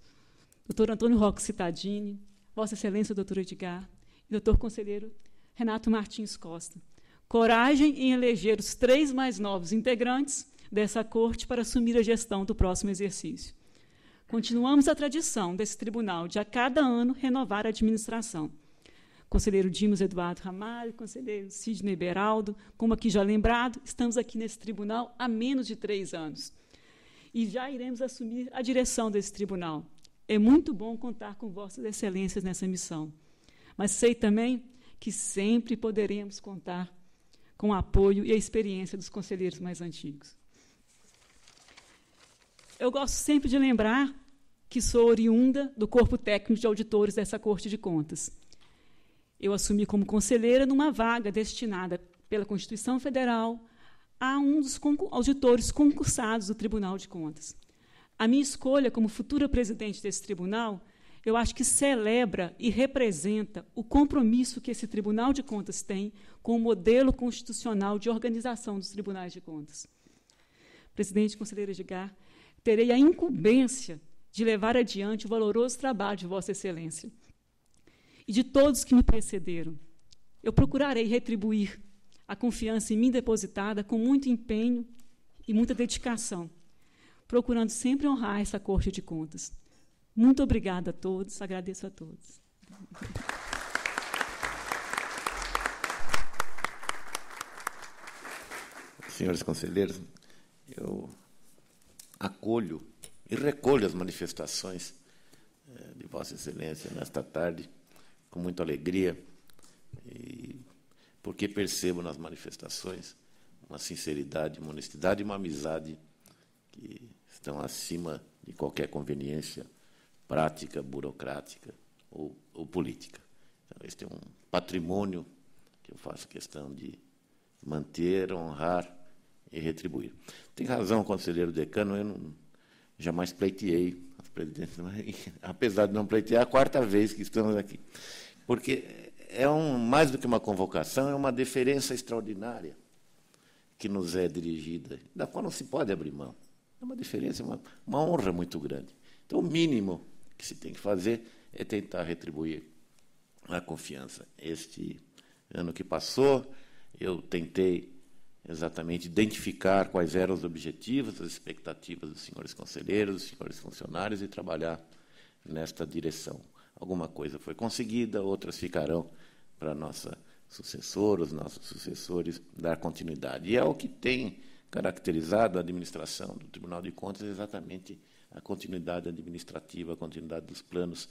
Dr. Antônio Roque Cittadini, Vossa Excelência, Dr. Edgar, e Dr. Conselheiro Renato Martins Costa. Coragem em eleger os 3 mais novos integrantes dessa corte para assumir a gestão do próximo exercício. Continuamos a tradição desse tribunal de, a cada ano, renovar a administração. Conselheiro Dimos Eduardo Ramalho, conselheiro Sidney Beraldo, como aqui já lembrado, estamos aqui nesse tribunal há menos de 3 anos. E já iremos assumir a direção desse tribunal. É muito bom contar com vossas excelências nessa missão. Mas sei também que sempre poderemos contar com o apoio e a experiência dos conselheiros mais antigos. Eu gosto sempre de lembrar que sou oriunda do corpo técnico de auditores dessa Corte de Contas. Eu assumi como conselheira numa vaga destinada pela Constituição Federal a um dos auditores concursados do Tribunal de Contas. A minha escolha como futura presidente desse tribunal, eu acho que celebra e representa o compromisso que esse Tribunal de Contas tem com o modelo constitucional de organização dos tribunais de contas. Presidente, conselheira Edgar, terei a incumbência de levar adiante o valoroso trabalho de Vossa Excelência e de todos que me precederam. Eu procurarei retribuir a confiança em mim depositada com muito empenho e muita dedicação, procurando sempre honrar essa Corte de Contas. Muito obrigada a todos, agradeço a todos. Senhores conselheiros, eu acolho e recolho as manifestações de Vossa Excelência nesta tarde com muita alegria, porque percebo nas manifestações uma sinceridade, uma honestidade e uma amizade que estão acima de qualquer conveniência prática, burocrática ou política. Então, este é um patrimônio que eu faço questão de manter, honrar e retribuir. Tem razão, conselheiro decano, eu jamais pleiteei as presidências, apesar de não pleitear, é a quarta vez que estamos aqui. Porque mais do que uma convocação, é uma deferência extraordinária que nos é dirigida, da qual não se pode abrir mão. É uma deferência, uma honra muito grande. Então, o mínimo que se tem que fazer é tentar retribuir a confiança. Este ano que passou, eu tentei exatamente identificar quais eram os objetivos, as expectativas dos senhores conselheiros, dos senhores funcionários e trabalhar nesta direção. Alguma coisa foi conseguida, outras ficarão para nossa sucessora, os nossos sucessores, dar continuidade. E é o que tem caracterizado a administração do Tribunal de Contas, exatamente a continuidade administrativa, a continuidade dos planos.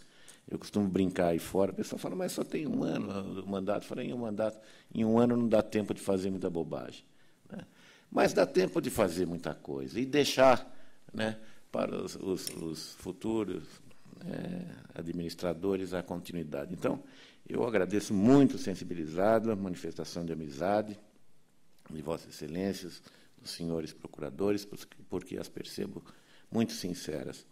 Eu costumo brincar aí fora, o pessoal fala, mas só tem um ano o mandato. Eu falei, em um ano não dá tempo de fazer muita bobagem. Né? Mas dá tempo de fazer muita coisa e deixar, né, para os futuros administradores a continuidade. Então, eu agradeço muito, sensibilizado, a manifestação de amizade de Vossas Excelências, dos senhores procuradores, porque as percebo muito sinceras.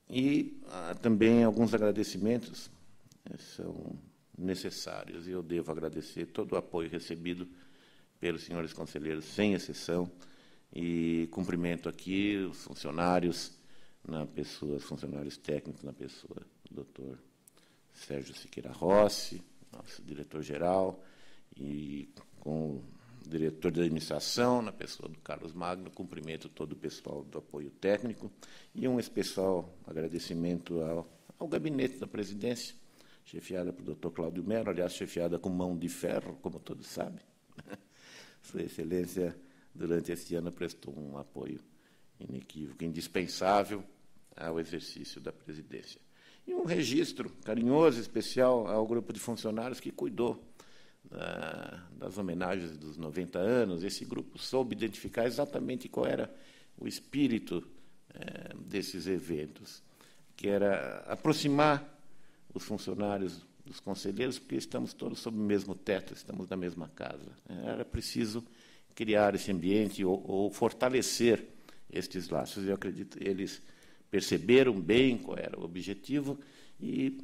E também alguns agradecimentos são necessários, e eu devo agradecer todo o apoio recebido pelos senhores conselheiros, sem exceção, e cumprimento aqui os funcionários, os funcionários técnicos, na pessoa do doutor Sérgio Siqueira Rossi, nosso diretor-geral, e com o diretor de administração, na pessoa do Carlos Magno, cumprimento todo o pessoal do apoio técnico, e um especial agradecimento ao gabinete da presidência, chefiada pelo doutor Cláudio Melo, aliás, chefiada com mão de ferro, como todos sabem. Sua Excelência, durante este ano, prestou um apoio inequívoco, indispensável ao exercício da presidência. E um registro carinhoso, especial, ao grupo de funcionários que cuidou das homenagens dos 90 anos. Esse grupo soube identificar exatamente qual era o espírito desses eventos, que era aproximar os funcionários dos conselheiros, porque estamos todos sob o mesmo teto, estamos na mesma casa. Era preciso criar esse ambiente ou fortalecer estes laços. Eu acredito que eles perceberam bem qual era o objetivo e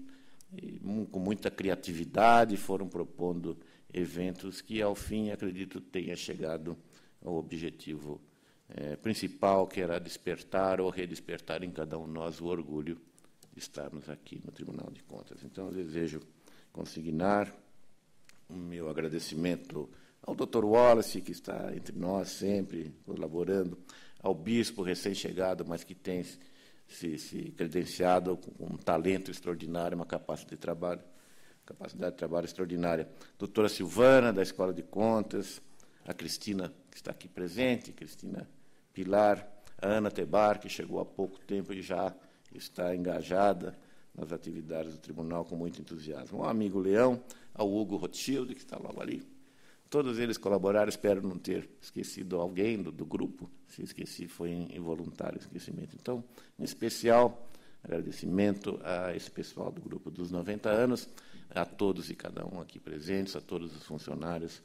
com muita criatividade, foram propondo eventos que, ao fim, acredito, tenha chegado ao objetivo principal, que era despertar ou redespertar em cada um de nós o orgulho de estarmos aqui no Tribunal de Contas. Então, eu desejo consignar o meu agradecimento ao Dr. Wallace, que está entre nós sempre, colaborando, ao bispo recém-chegado, mas que tem se credenciado com um talento extraordinário, uma capacidade de trabalho extraordinária. Doutora Silvana, da Escola de Contas, a Cristina, que está aqui presente, Cristina Pilar, a Ana Tebar, que chegou há pouco tempo e já está engajada nas atividades do tribunal com muito entusiasmo. Ao amigo Leão, ao Hugo Rothschild, que está logo ali. Todos eles colaboraram, espero não ter esquecido alguém do grupo. Se esqueci, foi involuntário esquecimento. Então, em especial, agradecimento a esse pessoal do grupo dos 90 anos, a todos e cada um aqui presentes, a todos os funcionários,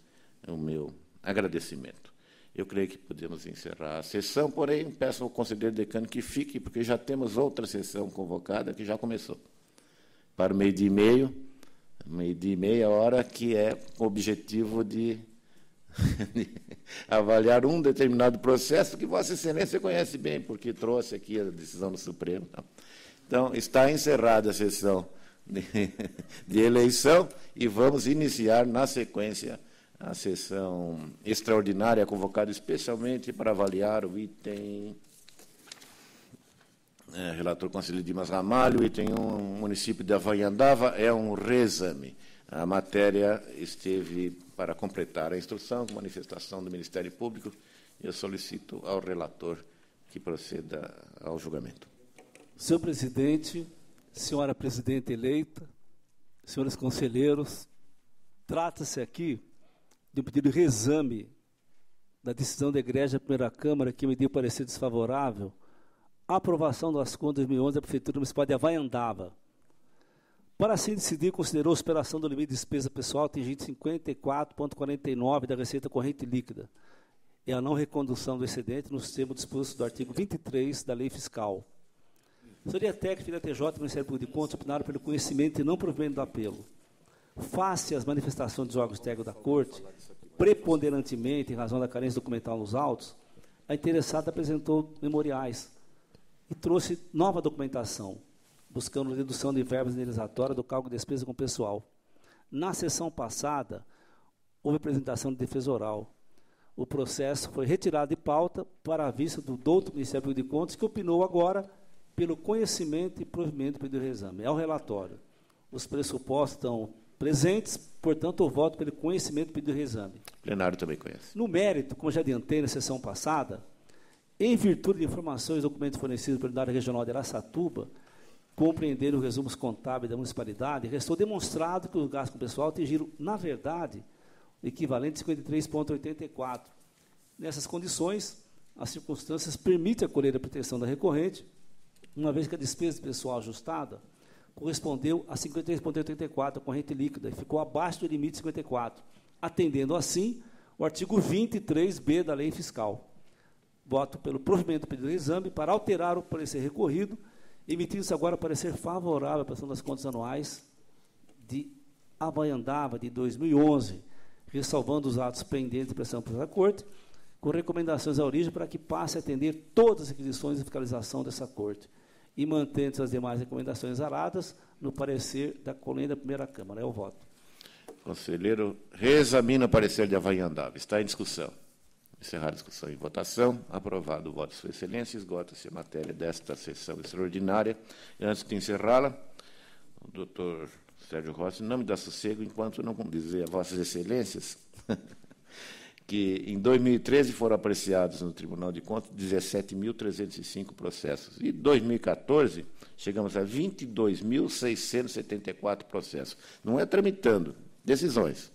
o meu agradecimento. eu creio que podemos encerrar a sessão, porém, peço ao conselheiro decano que fique, porque já temos outra sessão convocada, que já começou, para o meio-dia e meia hora, que é com o objetivo de avaliar um determinado processo que Vossa Excelência conhece bem, porque trouxe aqui a decisão do Supremo. Então, está encerrada a sessão de eleição e vamos iniciar, na sequência, a sessão extraordinária, convocada especialmente para avaliar o item... relator conselheiro Dimas Ramalho, item 1, município de Avanhandava, é um reexame. A matéria esteve para completar a instrução, com manifestação do Ministério Público, e eu solicito ao relator que proceda ao julgamento. Senhor presidente, senhora presidente eleita, senhores conselheiros, trata-se aqui de um pedido de reexame da decisão da Igreja Primeira Câmara, que emitiu parecer desfavorável à aprovação das contas de 2011 da Prefeitura Municipal de Avanhandava. Para assim decidir, considerou a superação do limite de despesa pessoal atingindo 54,49 da receita corrente líquida e a não recondução do excedente nos termos dispostos do artigo 23 da Lei Fiscal. A Assessoria Técnica da TJ e do Ministério Público de Contas opinaram pelo conhecimento e não provimento do apelo. Face às manifestações dos órgãos técnicos da Corte, preponderantemente em razão da carência documental nos autos, a interessada apresentou memoriais e trouxe nova documentação, buscando redução de verbas indenizatórias do cálculo de despesa com pessoal. Na sessão passada, houve apresentação de defesa oral. O processo foi retirado de pauta para a vista do douto Ministério Público de Contas, que opinou agora pelo conhecimento e provimento do pedido de reexame. É o relatório. Os pressupostos estão presentes, portanto, eu voto pelo conhecimento do pedido de reexame. O plenário também conhece. No mérito, como já adiantei na sessão passada, em virtude de informações e documentos fornecidos pela Unidade Regional de Araçatuba, compreendendo os resumos contábeis da municipalidade, restou demonstrado que os gastos com pessoal atingiram, na verdade, o equivalente a 53,84. Nessas condições, as circunstâncias permitem acolher a pretensão da recorrente, uma vez que a despesa de pessoal ajustada correspondeu a 53,84, a corrente líquida, e ficou abaixo do limite de 54, atendendo, assim, o artigo 23b da Lei Fiscal. Voto pelo provimento do pedido de exame para alterar o parecer recorrido, emitindo-se agora parecer favorável à prestação das contas anuais de Avanhandava de 2011, ressalvando os atos pendentes de prestação pela Corte, com recomendações à origem para que passe a atender todas as requisições de fiscalização dessa Corte, e mantendo as demais recomendações aradas no parecer da colênia da Primeira Câmara. É o voto. Conselheiro, reexamina o parecer de Avanhandava. Está em discussão. Encerrar a discussão em votação. Aprovado o voto de Sua Excelência. Esgota-se a matéria desta sessão extraordinária. E antes de encerrá-la, o doutor Sérgio Rossi não me dá sossego enquanto não dizer a Vossas Excelências que em 2013 foram apreciados no Tribunal de Contas 17.305 processos. E em 2014, chegamos a 22.674 processos. Não é tramitando, decisões.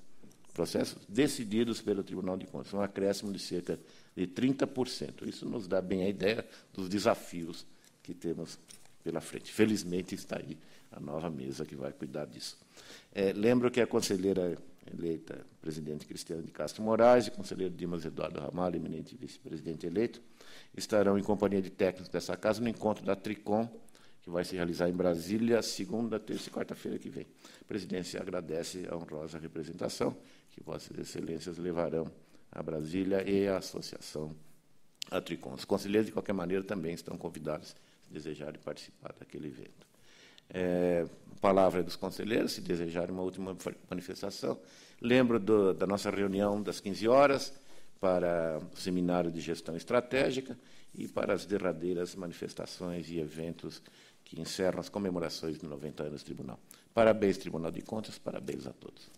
Processos decididos pelo Tribunal de Contas. Um acréscimo de cerca de 30%. Isso nos dá bem a ideia dos desafios que temos pela frente. Felizmente está aí a nova mesa que vai cuidar disso. Lembro que a conselheira eleita, presidente Cristiano de Castro Moraes, e conselheiro Dimas Eduardo Ramalho, eminente vice-presidente eleito, estarão em companhia de técnicos dessa casa no encontro da Tricom, que vai se realizar em Brasília, segunda, terça e quarta-feira que vem. A presidência agradece a honrosa representação que Vossas Excelências levarão a Brasília e a associação a Tricom. Os conselheiros, de qualquer maneira, também estão convidados, se desejarem participar daquele evento. Palavra dos conselheiros, se desejarem uma última manifestação. Lembro da nossa reunião das 15 horas para o seminário de gestão estratégica e para as derradeiras manifestações e eventos que encerram as comemorações de 90 anos do Tribunal. Parabéns, Tribunal de Contas, parabéns a todos.